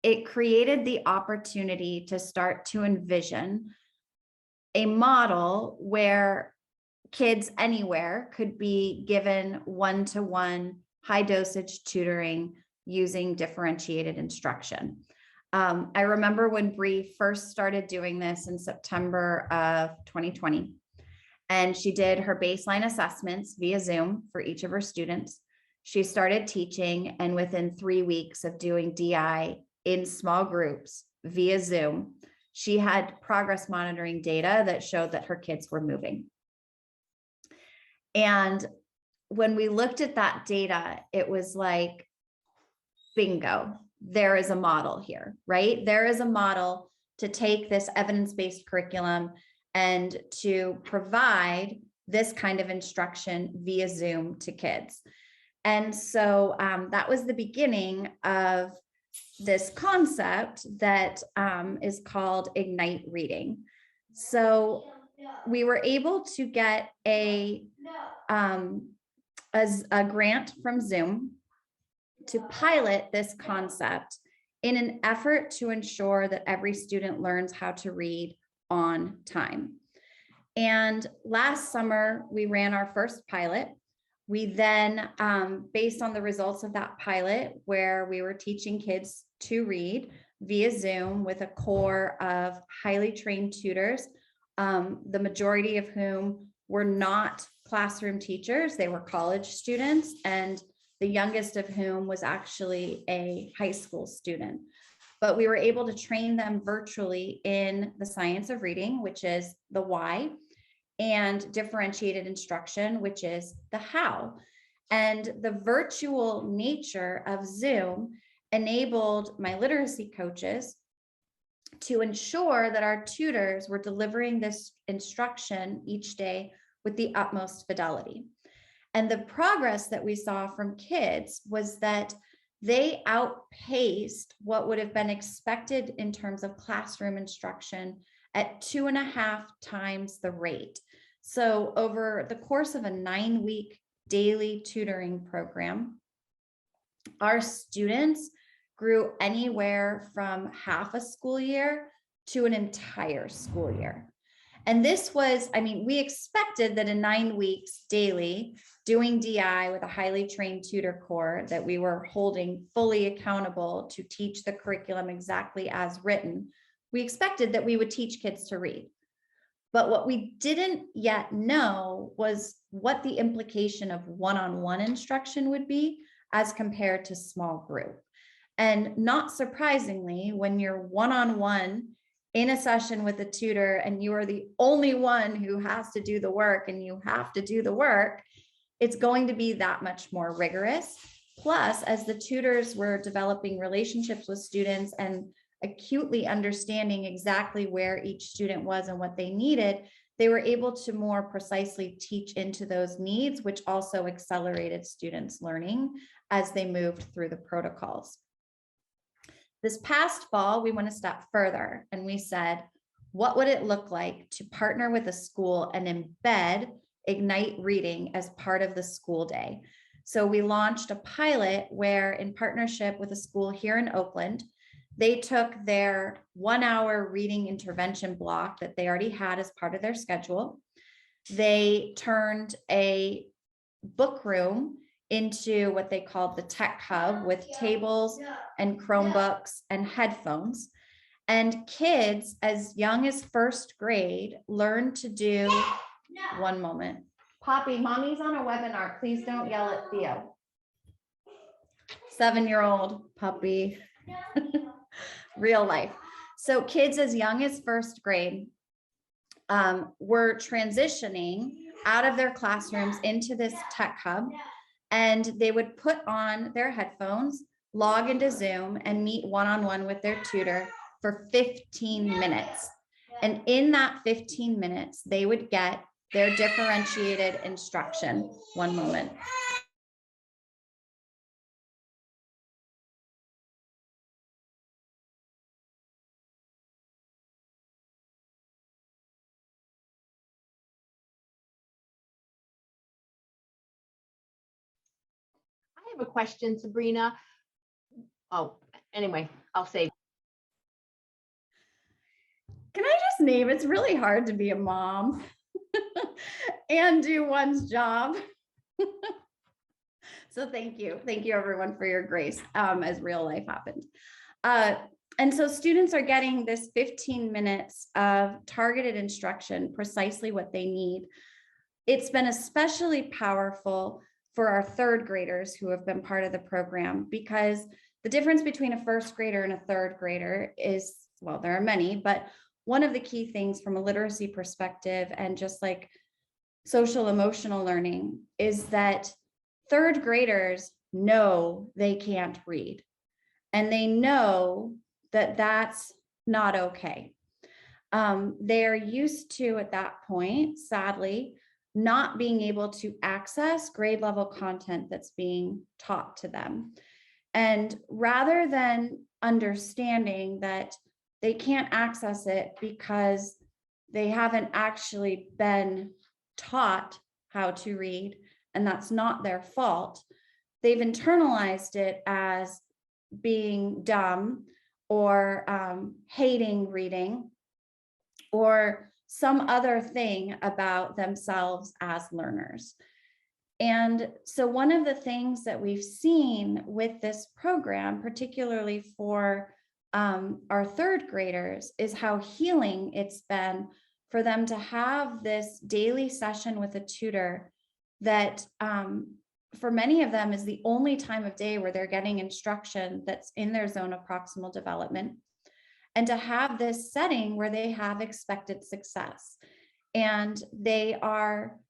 it created the opportunity to start to envision a model where kids anywhere could be given one-to-one high dosage tutoring using differentiated instruction. I remember when Bree first started doing this in September of 2020, and she did her baseline assessments via Zoom for each of her students. She started teaching, and within 3 weeks of doing DI in small groups via Zoom, she had progress monitoring data that showed that her kids were moving. And when we looked at that data, it was like, bingo, there is a model here, right? There is a model to take this evidence-based curriculum and to provide this kind of instruction via Zoom to kids. And so that was the beginning of this concept that is called Ignite Reading. So we were able to get a grant from Zoom to pilot this concept in an effort to ensure that every student learns how to read on time. And last summer, we ran our first pilot. We then, based on the results of that pilot, where we were teaching kids to read via Zoom with a core of highly trained tutors, the majority of whom were not classroom teachers, they were college students, and the youngest of whom was actually a high school student. But we were able to train them virtually in the science of reading, which is the why, and differentiated instruction, which is the how. And the virtual nature of Zoom enabled my literacy coaches to ensure that our tutors were delivering this instruction each day with the utmost fidelity. And the progress that we saw from kids was that they outpaced what would have been expected in terms of classroom instruction at 2.5 times the rate. So over the course of a 9-week daily tutoring program, our students grew anywhere from half a school year to an entire school year. And this was, I mean, we expected that in 9 weeks daily, doing DI with a highly trained tutor corps that we were holding fully accountable to teach the curriculum exactly as written, we expected that we would teach kids to read. But what we didn't yet know was what the implication of one-on-one instruction would be as compared to small group. And not surprisingly, when you're one-on-one in a session with a tutor and you are the only one who has to do the work and you have to do the work, it's going to be that much more rigorous. Plus, as the tutors were developing relationships with students and acutely understanding exactly where each student was and what they needed, they were able to more precisely teach into those needs, which also accelerated students' learning as they moved through the protocols. This past fall, we went a step further and we said, what would it look like to partner with a school and embed Ignite Reading as part of the school day? So we launched a pilot where, in partnership with a school here in Oakland, they took their 1-hour reading intervention block that they already had as part of their schedule. They turned a book room into what they called the tech hub with tables and Chromebooks and headphones. And kids as young as 1st grade learned to do, one moment. Poppy, mommy's on a webinar. Please don't yell at Theo. 7-year-old puppy. Real life. So kids as young as 1st grade were transitioning out of their classrooms into this tech hub, and they would put on their headphones, log into Zoom, and meet one-on-one with their tutor for 15 minutes. And in that 15 minutes, they would get their differentiated instruction. One moment. I have a question, Sabrina. Oh, anyway, I'll say. Can I just name, it's really hard to be a mom and do one's job. So thank you. Thank you everyone for your grace as real life happened. And so students are getting this 15 minutes of targeted instruction, precisely what they need. It's been especially powerful for our 3rd graders who have been part of the program, because the difference between a 1st grader and a 3rd grader is, well, there are many, but one of the key things from a literacy perspective and just like social emotional learning is that 3rd graders know they can't read, and they know that that's not okay. They're used to, at that point, sadly, not being able to access grade level content that's being taught to them. And rather than understanding that they can't access it because they haven't actually been taught how to read, and that's not their fault, they've internalized it as being dumb or hating reading or some other thing about themselves as learners. And so one of the things that we've seen with this program, particularly for our 3rd graders, is how healing it's been for them to have this daily session with a tutor that for many of them is the only time of day where they're getting instruction that's in their zone of proximal development, and to have this setting where they have expected success. And they are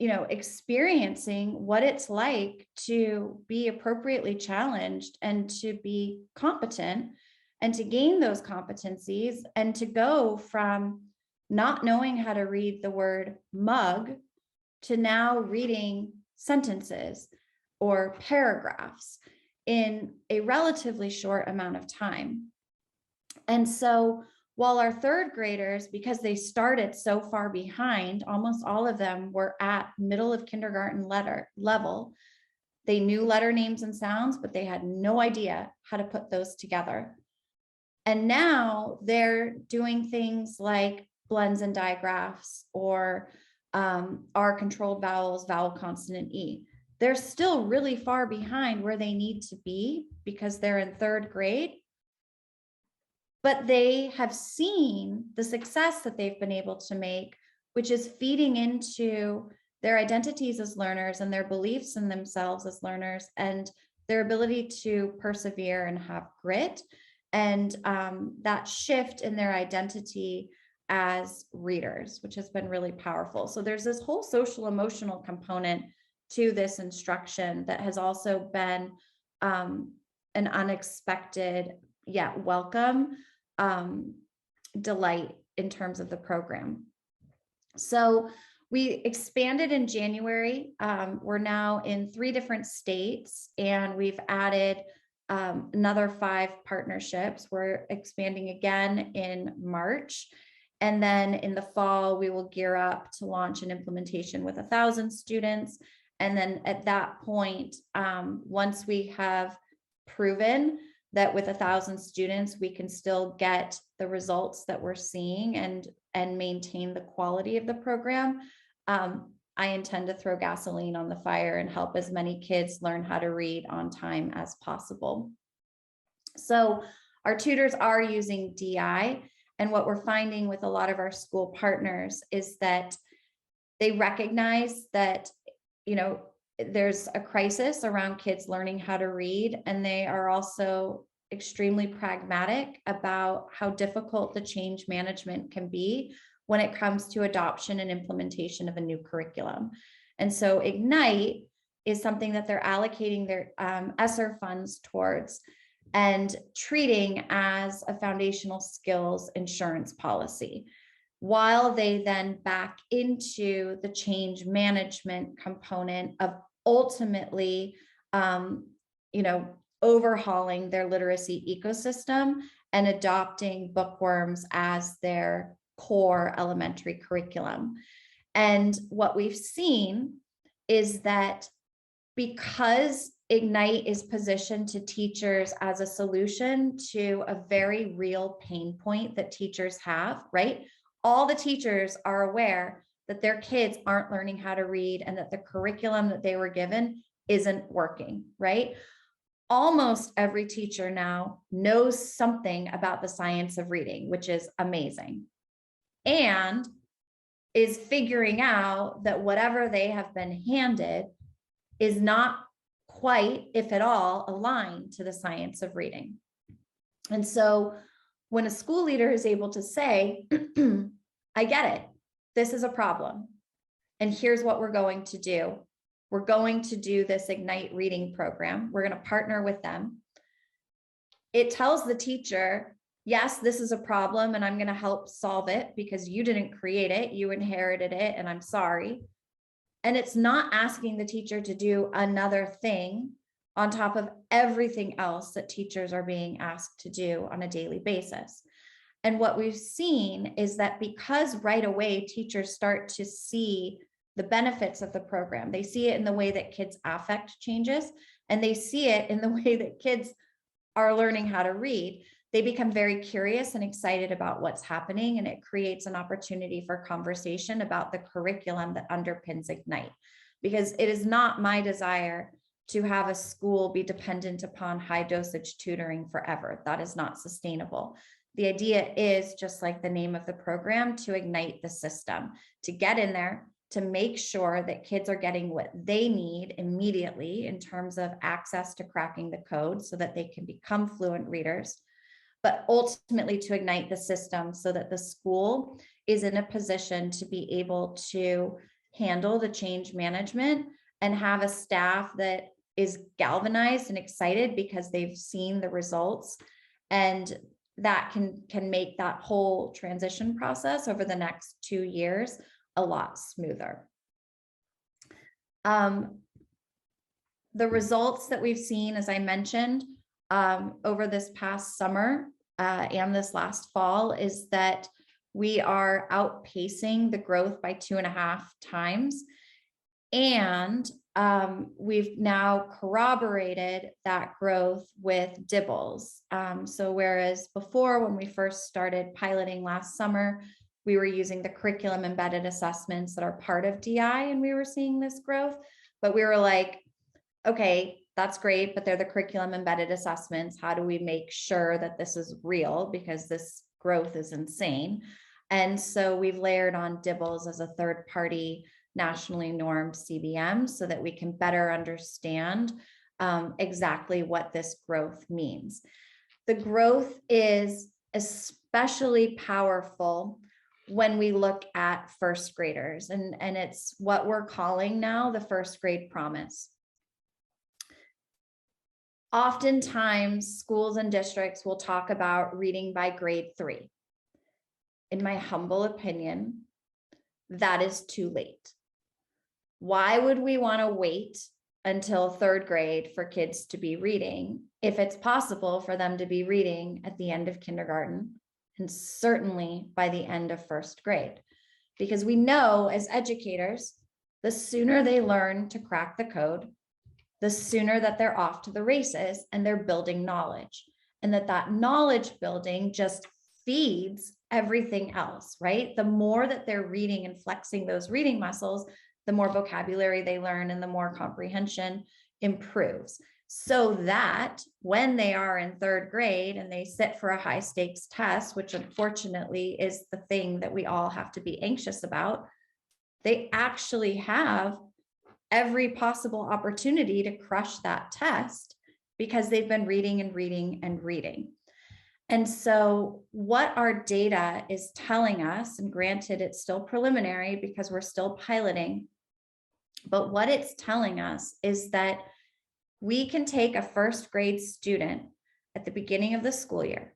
experiencing what it's like to be appropriately challenged and to be competent and to gain those competencies and to go from not knowing how to read the word mug to now reading sentences or paragraphs in a relatively short amount of time. And so while our third graders, because they started so far behind, almost all of them were at middle of kindergarten level. They knew letter names and sounds, but they had no idea how to put those together. And now they're doing things like blends and digraphs or R controlled vowels, vowel consonant E. They're still really far behind where they need to be because they're in third grade. But they have seen the success that they've been able to make, which is feeding into their identities as learners and their beliefs in themselves as learners and their ability to persevere and have grit and that shift in their identity as readers, which has been really powerful. So there's this whole social emotional component to this instruction that has also been an unexpected yet welcome delight in terms of the program. So we expanded in January. We're now in 3 different states and we've added another 5 partnerships. We're expanding again in March. And then in the fall, we will gear up to launch an implementation with 1,000 students. And then at that point, once we have proven that with 1,000 students, we can still get the results that we're seeing and maintain the quality of the program, I intend to throw gasoline on the fire and help as many kids learn how to read on time as possible. So our tutors are using DI, and what we're finding with a lot of our school partners is that they recognize that, there's a crisis around kids learning how to read, and they are also extremely pragmatic about how difficult the change management can be when it comes to adoption and implementation of a new curriculum. And so Ignite is something that they're allocating their ESSER funds towards and treating as a foundational skills insurance policy, while they then back into the change management component of ultimately, overhauling their literacy ecosystem and adopting Bookworms as their core elementary curriculum. And what we've seen is that because Ignite is positioned to teachers as a solution to a very real pain point that teachers have, right? All the teachers are aware that their kids aren't learning how to read and that the curriculum that they were given isn't working, right? Almost every teacher now knows something about the science of reading, which is amazing, and is figuring out that whatever they have been handed is not quite, if at all, aligned to the science of reading. And so when a school leader is able to say, I get it, this is a problem, and here's what we're going to do. We're going to do this Ignite reading program. We're going to partner with them. It tells the teacher, yes, this is a problem and I'm going to help solve it because you didn't create it, you inherited it, and I'm sorry. And it's not asking the teacher to do another thing on top of everything else that teachers are being asked to do on a daily basis. And what we've seen is that because right away teachers start to see the benefits of the program, they see it in the way that kids' affect changes, and they see it in the way that kids are learning how to read, they become very curious and excited about what's happening, and it creates an opportunity for conversation about the curriculum that underpins Ignite. Because it is not my desire to have a school be dependent upon high dosage tutoring forever. That is not sustainable. The idea is, just like the name of the program, to ignite the system, to get in there, to make sure that kids are getting what they need immediately in terms of access to cracking the code so that they can become fluent readers, but ultimately to ignite the system so that the school is in a position to be able to handle the change management and have a staff that is galvanized and excited because they've seen the results, and that can make that whole transition process over the next 2 years a lot smoother. The results that we've seen, as I mentioned, over this past summer and this last fall, is that we are outpacing the growth by 2.5 times. And we've now corroborated that growth with dibbles. So whereas before, when we first started piloting last summer, we were using the curriculum embedded assessments that are part of DI, and we were seeing this growth, but we were like, okay, that's great, but they're the curriculum embedded assessments. How do we make sure that this is real? Because this growth is insane. And so we've layered on dibbles as a third party nationally normed CBM so that we can better understand exactly what this growth means. The growth is especially powerful when we look at first graders, and it's what we're calling now the first grade promise. Oftentimes, schools and districts will talk about reading by grade 3. In my humble opinion, that is too late. Why would we want to wait until 3rd grade for kids to be reading if it's possible for them to be reading at the end of kindergarten and certainly by the end of 1st grade? Because we know as educators, the sooner they learn to crack the code, the sooner that they're off to the races and they're building knowledge, and that knowledge building just feeds everything else, right? The more that they're reading and flexing those reading muscles, the more vocabulary they learn and the more comprehension improves. So that when they are in 3rd grade and they sit for a high stakes test, which unfortunately is the thing that we all have to be anxious about, they actually have every possible opportunity to crush that test because they've been reading and reading and reading. And so what our data is telling us, and granted, it's still preliminary because we're still piloting, but what it's telling us is that we can take a 1st grade student at the beginning of the school year,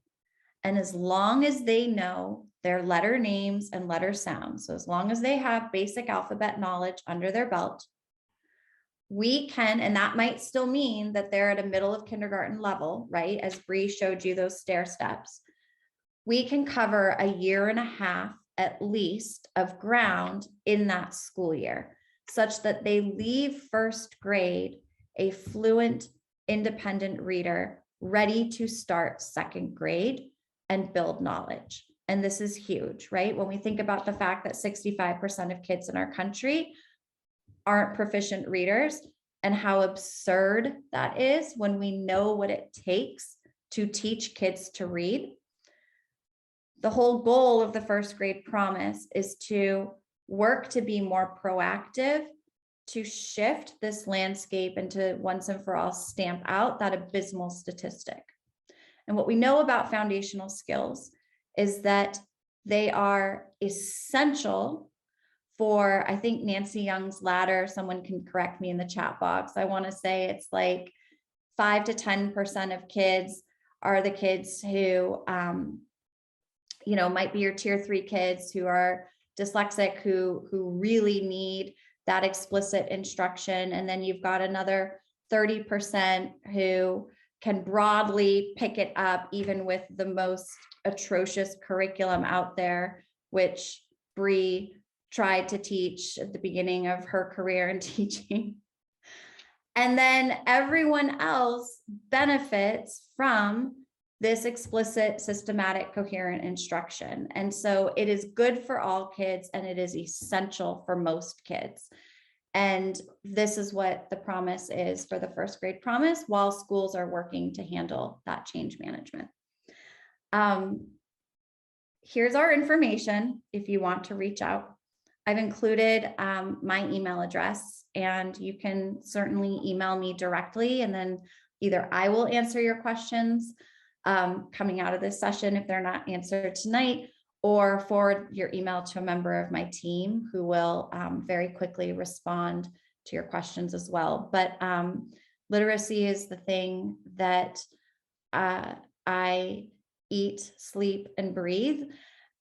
and as long as they know their letter names and letter sounds, so as long as they have basic alphabet knowledge under their belt, we can, and that might still mean that they're at a middle of kindergarten level, right? As Bree showed you those stair steps, we can cover 1.5 years at least of ground in that school year, such that they leave 1st grade a fluent, independent reader ready to start 2nd grade and build knowledge. And this is huge, right? When we think about the fact that 65% of kids in our country aren't proficient readers, and how absurd that is when we know what it takes to teach kids to read. The whole goal of the 1st grade promise is to work to be more proactive, to shift this landscape and to once and for all stamp out that abysmal statistic. And what we know about foundational skills is that they are essential for, I think, Nancy Young's ladder. Someone can correct me in the chat box. I want to say it's like 5 to 10% of kids are the kids who, might be your tier 3 kids who are dyslexic, who really need that explicit instruction. And then you've got another 30% who can broadly pick it up, even with the most atrocious curriculum out there, which Bree tried to teach at the beginning of her career in teaching. And then everyone else benefits from this explicit, systematic, coherent instruction. And so it is good for all kids, and it is essential for most kids. And this is what the promise is for the 1st grade promise, while schools are working to handle that change management. Here's our information if you want to reach out. I've included my email address, and you can certainly email me directly, and then either I will answer your questions coming out of this session if they're not answered tonight, or forward your email to a member of my team who will very quickly respond to your questions as well. But literacy is the thing that I eat, sleep, and breathe,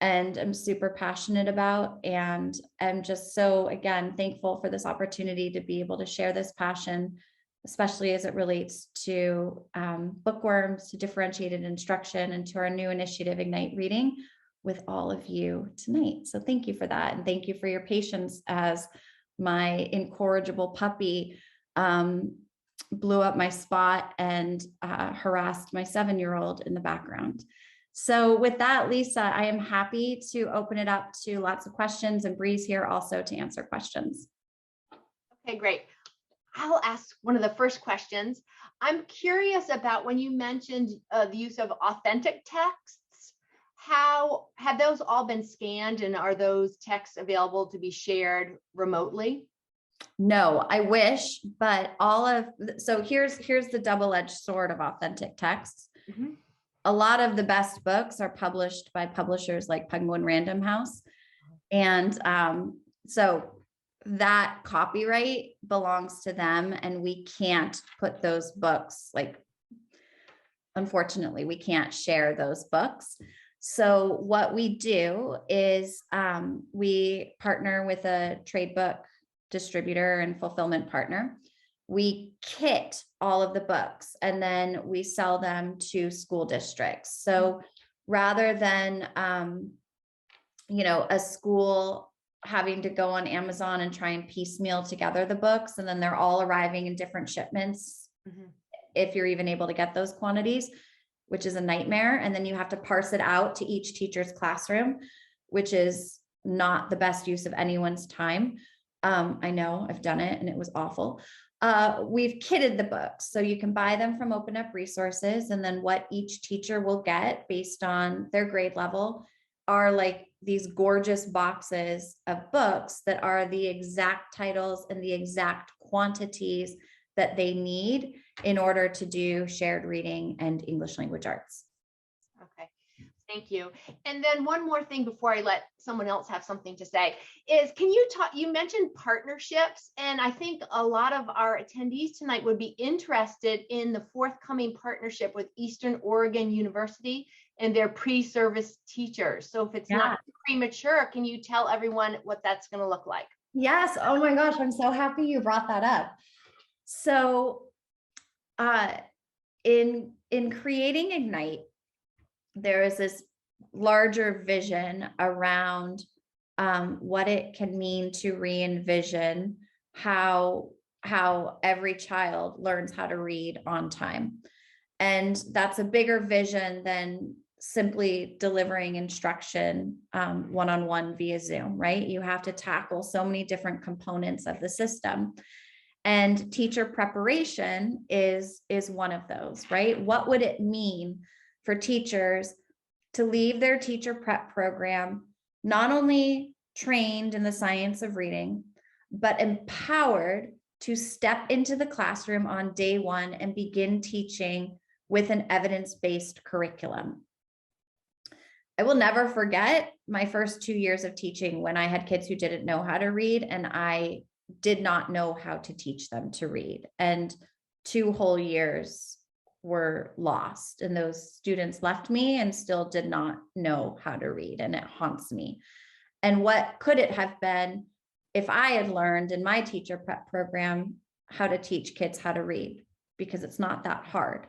and I'm super passionate about. And I'm just so, again, thankful for this opportunity to be able to share this passion, especially as it relates to bookworms, to differentiated instruction, and to our new initiative, Ignite Reading, with all of you tonight. So thank you for that. And thank you for your patience as my incorrigible puppy blew up my spot and harassed my 7-year-old in the background. So with that, Lisa, I am happy to open it up to lots of questions, and Bree's here also to answer questions. Okay, great. I'll ask one of the first questions. I'm curious about when you mentioned the use of authentic texts. How have those all been scanned, and are those texts available to be shared remotely? No, I wish, but so here's the double-edged sword of authentic texts. Mm-hmm. A lot of the best books are published by publishers like Penguin Random House. And so that copyright belongs to them, and we can't put those books, like, unfortunately, we can't share those books. So what we do is we partner with a trade book distributor and fulfillment partner. We kit all of the books, and then we sell them to school districts. So rather than, a school having to go on Amazon and try and piecemeal together the books, and then they're all arriving in different shipments, if you're even able to get those quantities, which is a nightmare. And then you have to parse it out to each teacher's classroom, which is not the best use of anyone's time. I know, I've done it and it was awful. We've kitted the books, so you can buy them from Open Up Resources, and then what each teacher will get based on their grade level are like these gorgeous boxes of books that are the exact titles and the exact quantities that they need in order to do shared reading and English language arts. Okay, thank you. And then one more thing before I let someone else have something to say is, can you talk, you mentioned partnerships, and I think a lot of our attendees tonight would be interested in the forthcoming partnership with Eastern Oregon University and their pre-service teachers. So if it's not premature, can you tell everyone what that's going to look like? Yes. Oh my gosh, I'm so happy you brought that up. So in creating Ignite, there is this larger vision around what it can mean to re-envision how every child learns how to read on time. And that's a bigger vision than simply delivering instruction one-on-one via Zoom, right? You have to tackle so many different components of the system. And teacher preparation is one of those, right? What would it mean for teachers to leave their teacher prep program not only trained in the science of reading, but empowered to step into the classroom on day one and begin teaching with an evidence-based curriculum? I will never forget my first 2 years of teaching when I had kids who didn't know how to read, and I did not know how to teach them to read. And 2 whole years were lost, and those students left me and still did not know how to read, and it haunts me. And what could it have been if I had learned in my teacher prep program how to teach kids how to read? Because it's not that hard.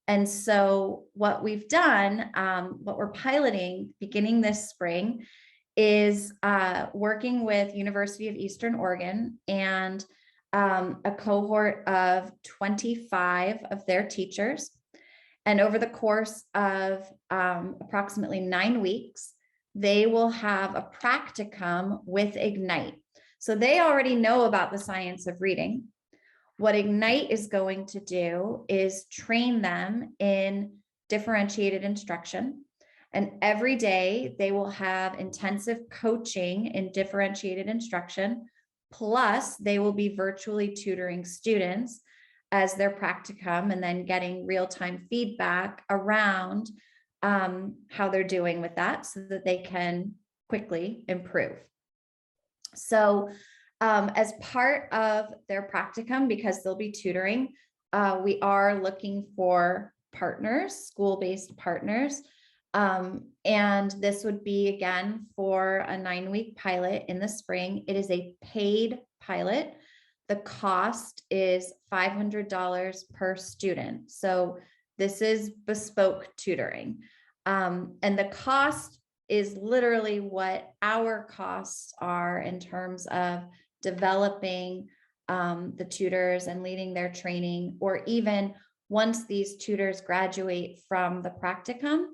And so what we've done, what we're piloting beginning this spring, is working with University of Eastern Oregon and a cohort of 25 of their teachers. And over the course of approximately 9 weeks, they will have a practicum with Ignite. So they already know about the science of reading. What Ignite is going to do is train them in differentiated instruction. And every day they will have intensive coaching in differentiated instruction. Plus, they will be virtually tutoring students as their practicum, and then getting real-time feedback around how they're doing with that so that they can quickly improve. So as part of their practicum, because they'll be tutoring, we are looking for partners, school-based partners. And this would be, again, for a 9-week pilot in the spring. It is a paid pilot. The cost is $500 per student. So this is bespoke tutoring. And the cost is literally what our costs are in terms of developing the tutors and leading their training, or even once these tutors graduate from the practicum,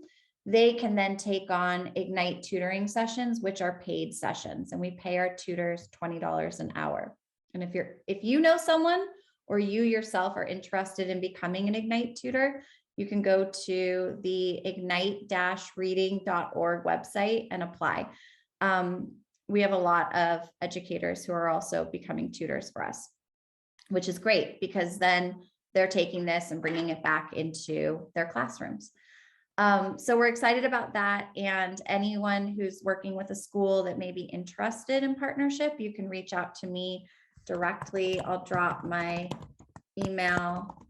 they can then take on Ignite tutoring sessions, which are paid sessions, and we pay our tutors $20 an hour. And if you know someone or you yourself are interested in becoming an Ignite tutor, you can go to the ignite-reading.org website and apply. We have a lot of educators who are also becoming tutors for us, which is great because then they're taking this and bringing it back into their classrooms. So we're excited about that. And anyone who's working with a school that may be interested in partnership, you can reach out to me directly. I'll drop my email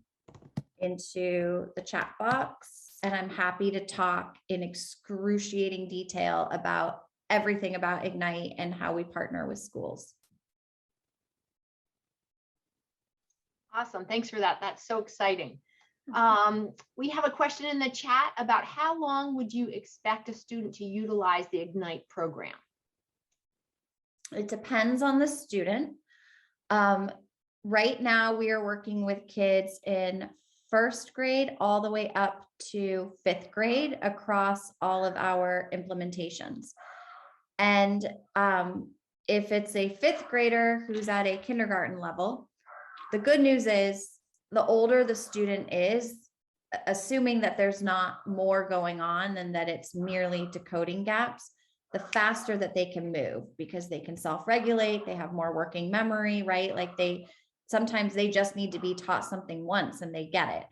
into the chat box, and I'm happy to talk in excruciating detail about everything about Ignite and how we partner with schools. Awesome. Thanks for that. That's so exciting. We have a question in the chat about how long would you expect a student to utilize the Ignite program? It depends on the student. Right now we are working with kids in 1st grade all the way up to 5th grade across all of our implementations. And if it's a 5th grader who's at a kindergarten level, the good news is the older the student is, assuming that there's not more going on than that it's merely decoding gaps, the faster that they can move because they can self-regulate, they have more working memory, right? Like sometimes they just need to be taught something once and they get it.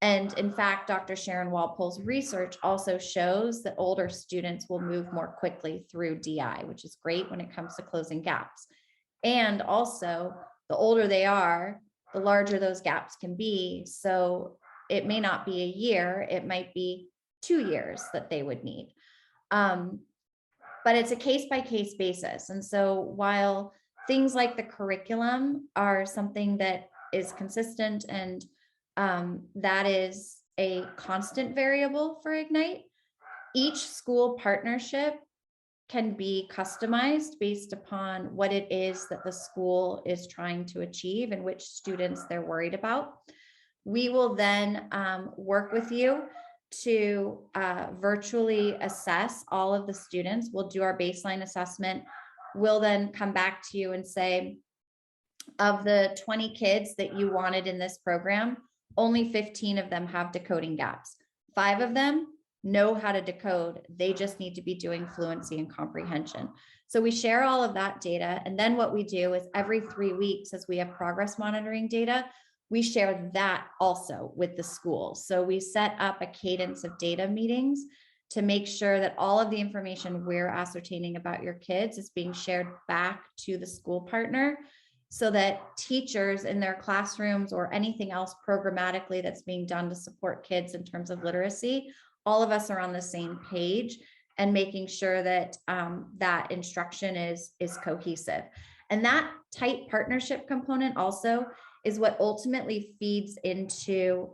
And in fact, Dr. Sharon Walpole's research also shows that older students will move more quickly through DI, which is great when it comes to closing gaps. And also, the older they are, the larger those gaps can be. So it may not be a year, it might be 2 years that they would need. But it's a case-by-case basis. And so while things like the curriculum are something that is consistent and that is a constant variable for Ignite, each school partnership can be customized based upon what it is that the school is trying to achieve and which students they're worried about. We will then work with you to virtually assess all of the students. We'll do our baseline assessment. We'll then come back to you and say, of the 20 kids that you wanted in this program, only 15 of them have decoding gaps. 5 of them know how to decode. They just need to be doing fluency and comprehension. So we share all of that data. And then what we do is every 3 weeks, as we have progress monitoring data, we share that also with the school. So we set up a cadence of data meetings to make sure that all of the information we're ascertaining about your kids is being shared back to the school partner so that teachers in their classrooms or anything else programmatically that's being done to support kids in terms of literacy, all of us are on the same page and making sure that that instruction is cohesive. And that tight partnership component also is what ultimately feeds into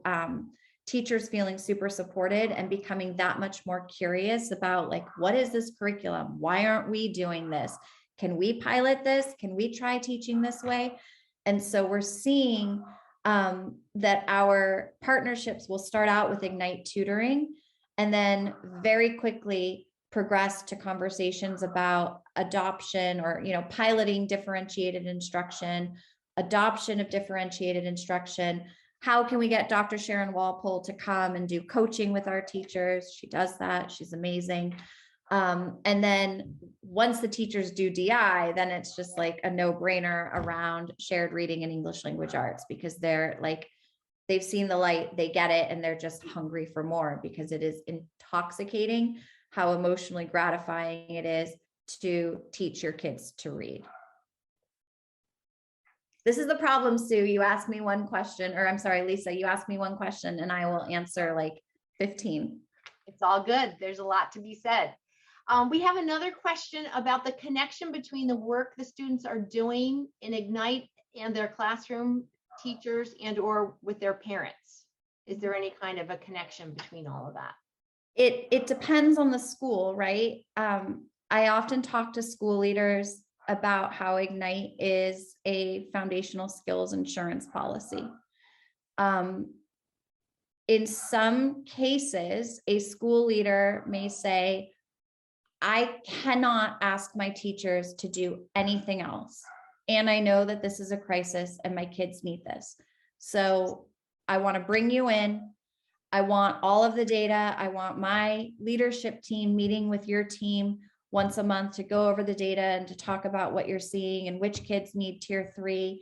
teachers feeling super supported and becoming that much more curious about, like, what is this curriculum? Why aren't we doing this? Can we pilot this? Can we try teaching this way? And so we're seeing that our partnerships will start out with Ignite tutoring and then very quickly progress to conversations about adoption or, piloting differentiated instruction, adoption of differentiated instruction. How can we get Dr. Sharon Walpole to come and do coaching with our teachers? She does that. She's amazing. And then once the teachers do DI, then it's just like a no-brainer around shared reading and English language arts, because they're like, they've seen the light, they get it, and they're just hungry for more, because it is intoxicating how emotionally gratifying it is to teach your kids to read. This is the problem, Sue. You asked me one question, or I'm sorry, Lisa, you asked me one question and I will answer like 15. It's all good. There's a lot to be said. We have another question about the connection between the work the students are doing in Ignite and their classroom teachers and or with their parents. Is there any kind of a connection between all of that? It depends on the school, right? I often talk to school leaders about how Ignite is a foundational skills insurance policy. In some cases, a school leader may say, I cannot ask my teachers to do anything else. And I know that this is a crisis and my kids need this. So I want to bring you in. I want all of the data. I want my leadership team meeting with your team once a month to go over the data and to talk about what you're seeing and which kids need tier 3.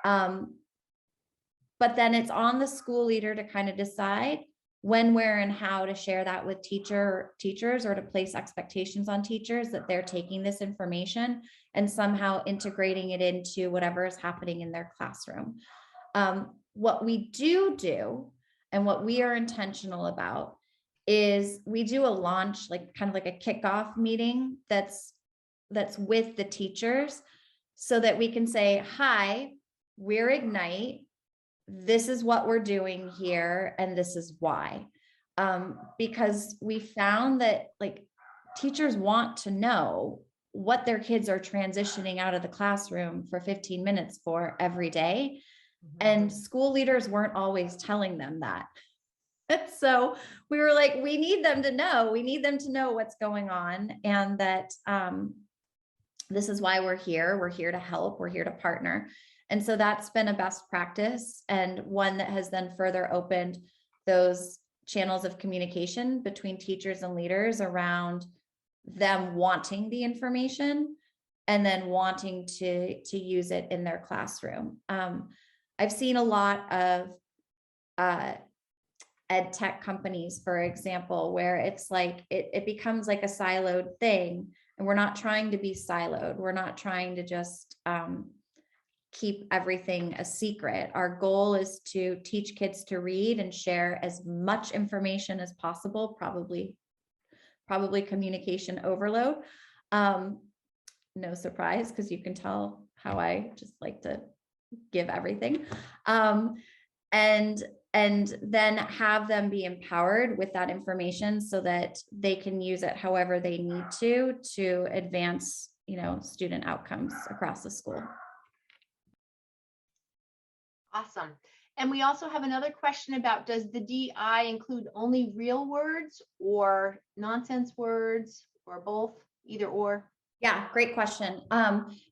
But then it's on the school leader to kind of decide when, where, and how to share that with teachers, or to place expectations on teachers that they're taking this information and somehow integrating it into whatever is happening in their classroom. What we do and what we are intentional about is we do a launch, like kind of like a kickoff meeting that's with the teachers, so that we can say, hi, we're Ignite. This is what we're doing here, and this is why. Because we found that like teachers want to know what their kids are transitioning out of the classroom for 15 minutes for every day. And school leaders weren't always telling them that. So we were like, we need them to know what's going on, and that this is why we're here. We're here to help. We're here to partner. And so that's been a best practice, and one that has then further opened those channels of communication between teachers and leaders around them wanting the information and then wanting to use it in their classroom. I've seen a lot of ed tech companies, for example, where it's like it becomes like a siloed thing, and we're not trying to be siloed. We're not trying to just keep everything a secret. Our goal is to teach kids to read and share as much information as possible, probably communication overload. No surprise, because you can tell how I just like to give everything. And then have them be empowered with that information so that they can use it however they need to advance, student outcomes across the school. Awesome. And we also have another question about, does the DI include only real words or nonsense words, or both, either or? Yeah, great question.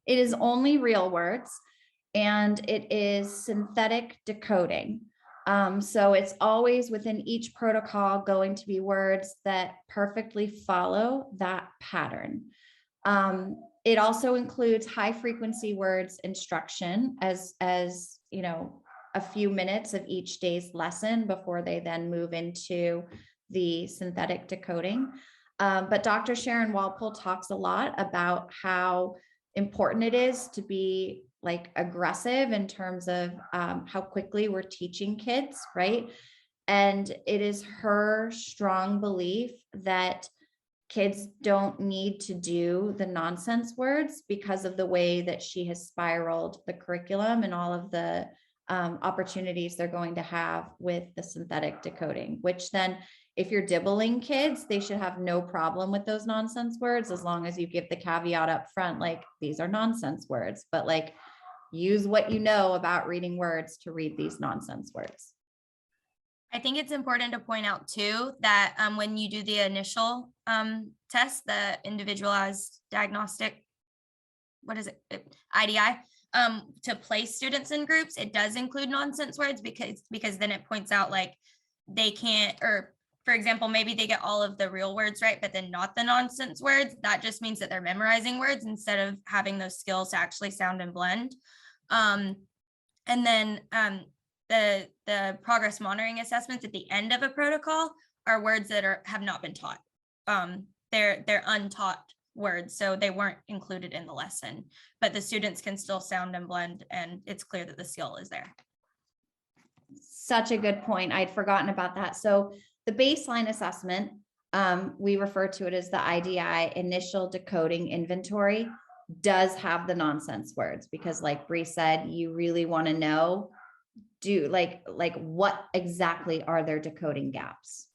It is only real words, and it is synthetic decoding. So it's always within each protocol going to be words that perfectly follow that pattern. It also includes high frequency words instruction as a few minutes of each day's lesson before they then move into the synthetic decoding. But Dr. Sharon Walpole talks a lot about how important it is to be like aggressive in terms of how quickly we're teaching kids, right? And it is her strong belief that kids don't need to do the nonsense words because of the way that she has spiraled the curriculum and all of the opportunities they're going to have with the synthetic decoding, which then if you're dibbling kids, they should have no problem with those nonsense words, as long as you give the caveat up front, like these are nonsense words, but like use what you know about reading words to read these nonsense words. I think it's important to point out too that when you do the initial test, the individualized diagnostic, IDI, to place students in groups, it does include nonsense words because then it points out like they can't, or for example, maybe they get all of the real words right, but then not the nonsense words. That just means that they're memorizing words instead of having those skills to actually sound and blend. And then the progress monitoring assessments at the end of a protocol are words that have not been taught. They're untaught words, so they weren't included in the lesson, but the students can still sound and blend, and it's clear that the skill is there. Such a good point. I'd forgotten about that. So the baseline assessment, we refer to it as the IDI, initial decoding inventory, does have the nonsense words, because like Bree said, you really want to know, like what exactly are their decoding gaps?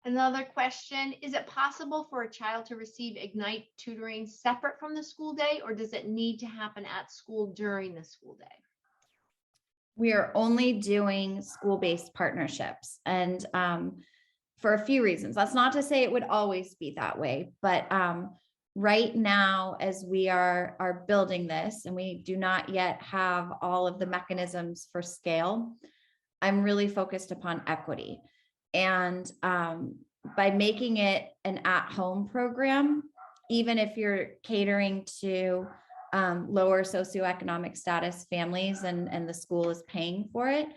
Another question, is it possible for a child to receive Ignite tutoring separate from the school day, or does it need to happen at school during the school day? We are only doing school-based partnerships, and for a few reasons. That's not to say it would always be that way, but right now, as we are building this, and we do not yet have all of the mechanisms for scale, I'm really focused upon equity. And by making it an at-home program, even if you're catering to lower socioeconomic status families and the school is paying for it,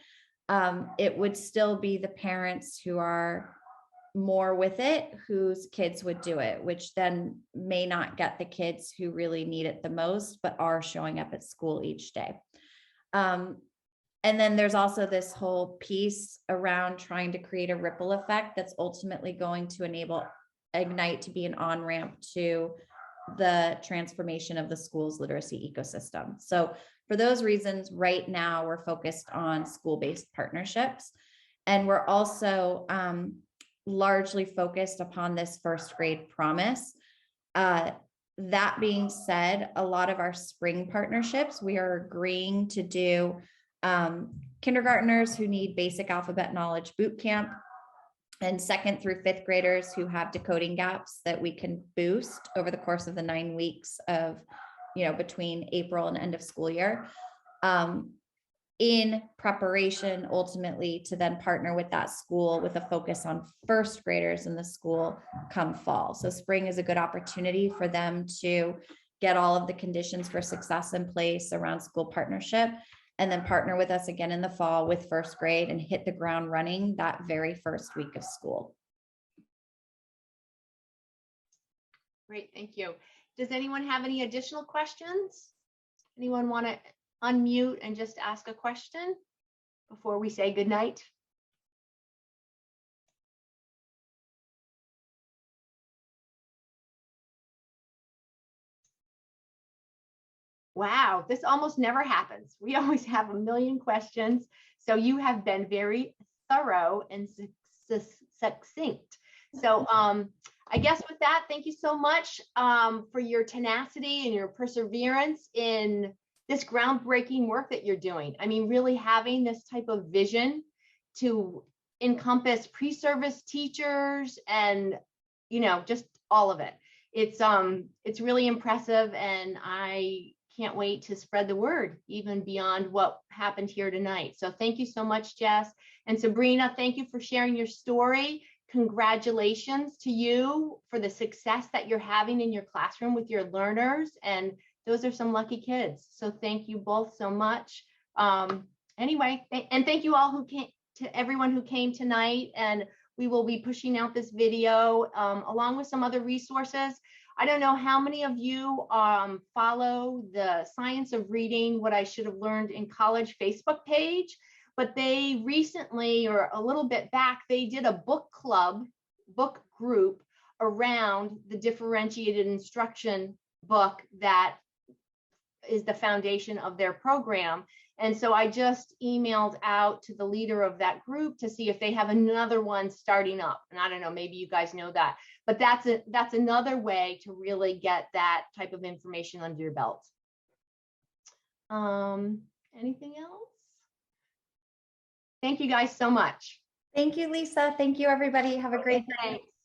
it would still be the parents who are more with it whose kids would do it, which then may not get the kids who really need it the most, but are showing up at school each day. And then there's also this whole piece around trying to create a ripple effect that's ultimately going to enable Ignite to be an on-ramp to the transformation of the school's literacy ecosystem. So for those reasons, right now we're focused on school-based partnerships. And we're also largely focused upon this first grade promise. That being said, a lot of our spring partnerships, we are agreeing to do kindergartners who need basic alphabet knowledge boot camp, and 2nd through 5th graders who have decoding gaps that we can boost over the course of the 9 weeks of, between April and end of school year, in preparation ultimately to then partner with that school with a focus on 1st graders in the school come fall. So spring is a good opportunity for them to get all of the conditions for success in place around school partnership, and then partner with us again in the fall with 1st grade and hit the ground running that very first week of school. Great, thank you. Does anyone have any additional questions? Anyone want to unmute and just ask a question before we say goodnight? Wow, this almost never happens. We always have a million questions. So you have been very thorough and succinct. So I guess with that, thank you so much for your tenacity and your perseverance in this groundbreaking work that you're doing. I mean, really having this type of vision to encompass pre-service teachers and, just all of it. It's really impressive, and I can't wait to spread the word even beyond what happened here tonight. So thank you so much, Jess. And Sabrina, thank you for sharing your story. Congratulations to you for the success that you're having in your classroom with your learners. And those are some lucky kids. So thank you both so much. Anyway, and thank you all to everyone who came tonight. And we will be pushing out this video along with some other resources. I don't know how many of you follow the Science of Reading What I Should Have Learned in College Facebook page, but they recently, or a little bit back, they did a book group around the differentiated instruction book that is the foundation of their program. And so I just emailed out to the leader of that group to see if they have another one starting up. And I don't know, maybe you guys know that, but that's another way to really get that type of information under your belt. Anything else? Thank you guys so much. Thank you, Lisa. Thank you, everybody. Have a great night. Thanks.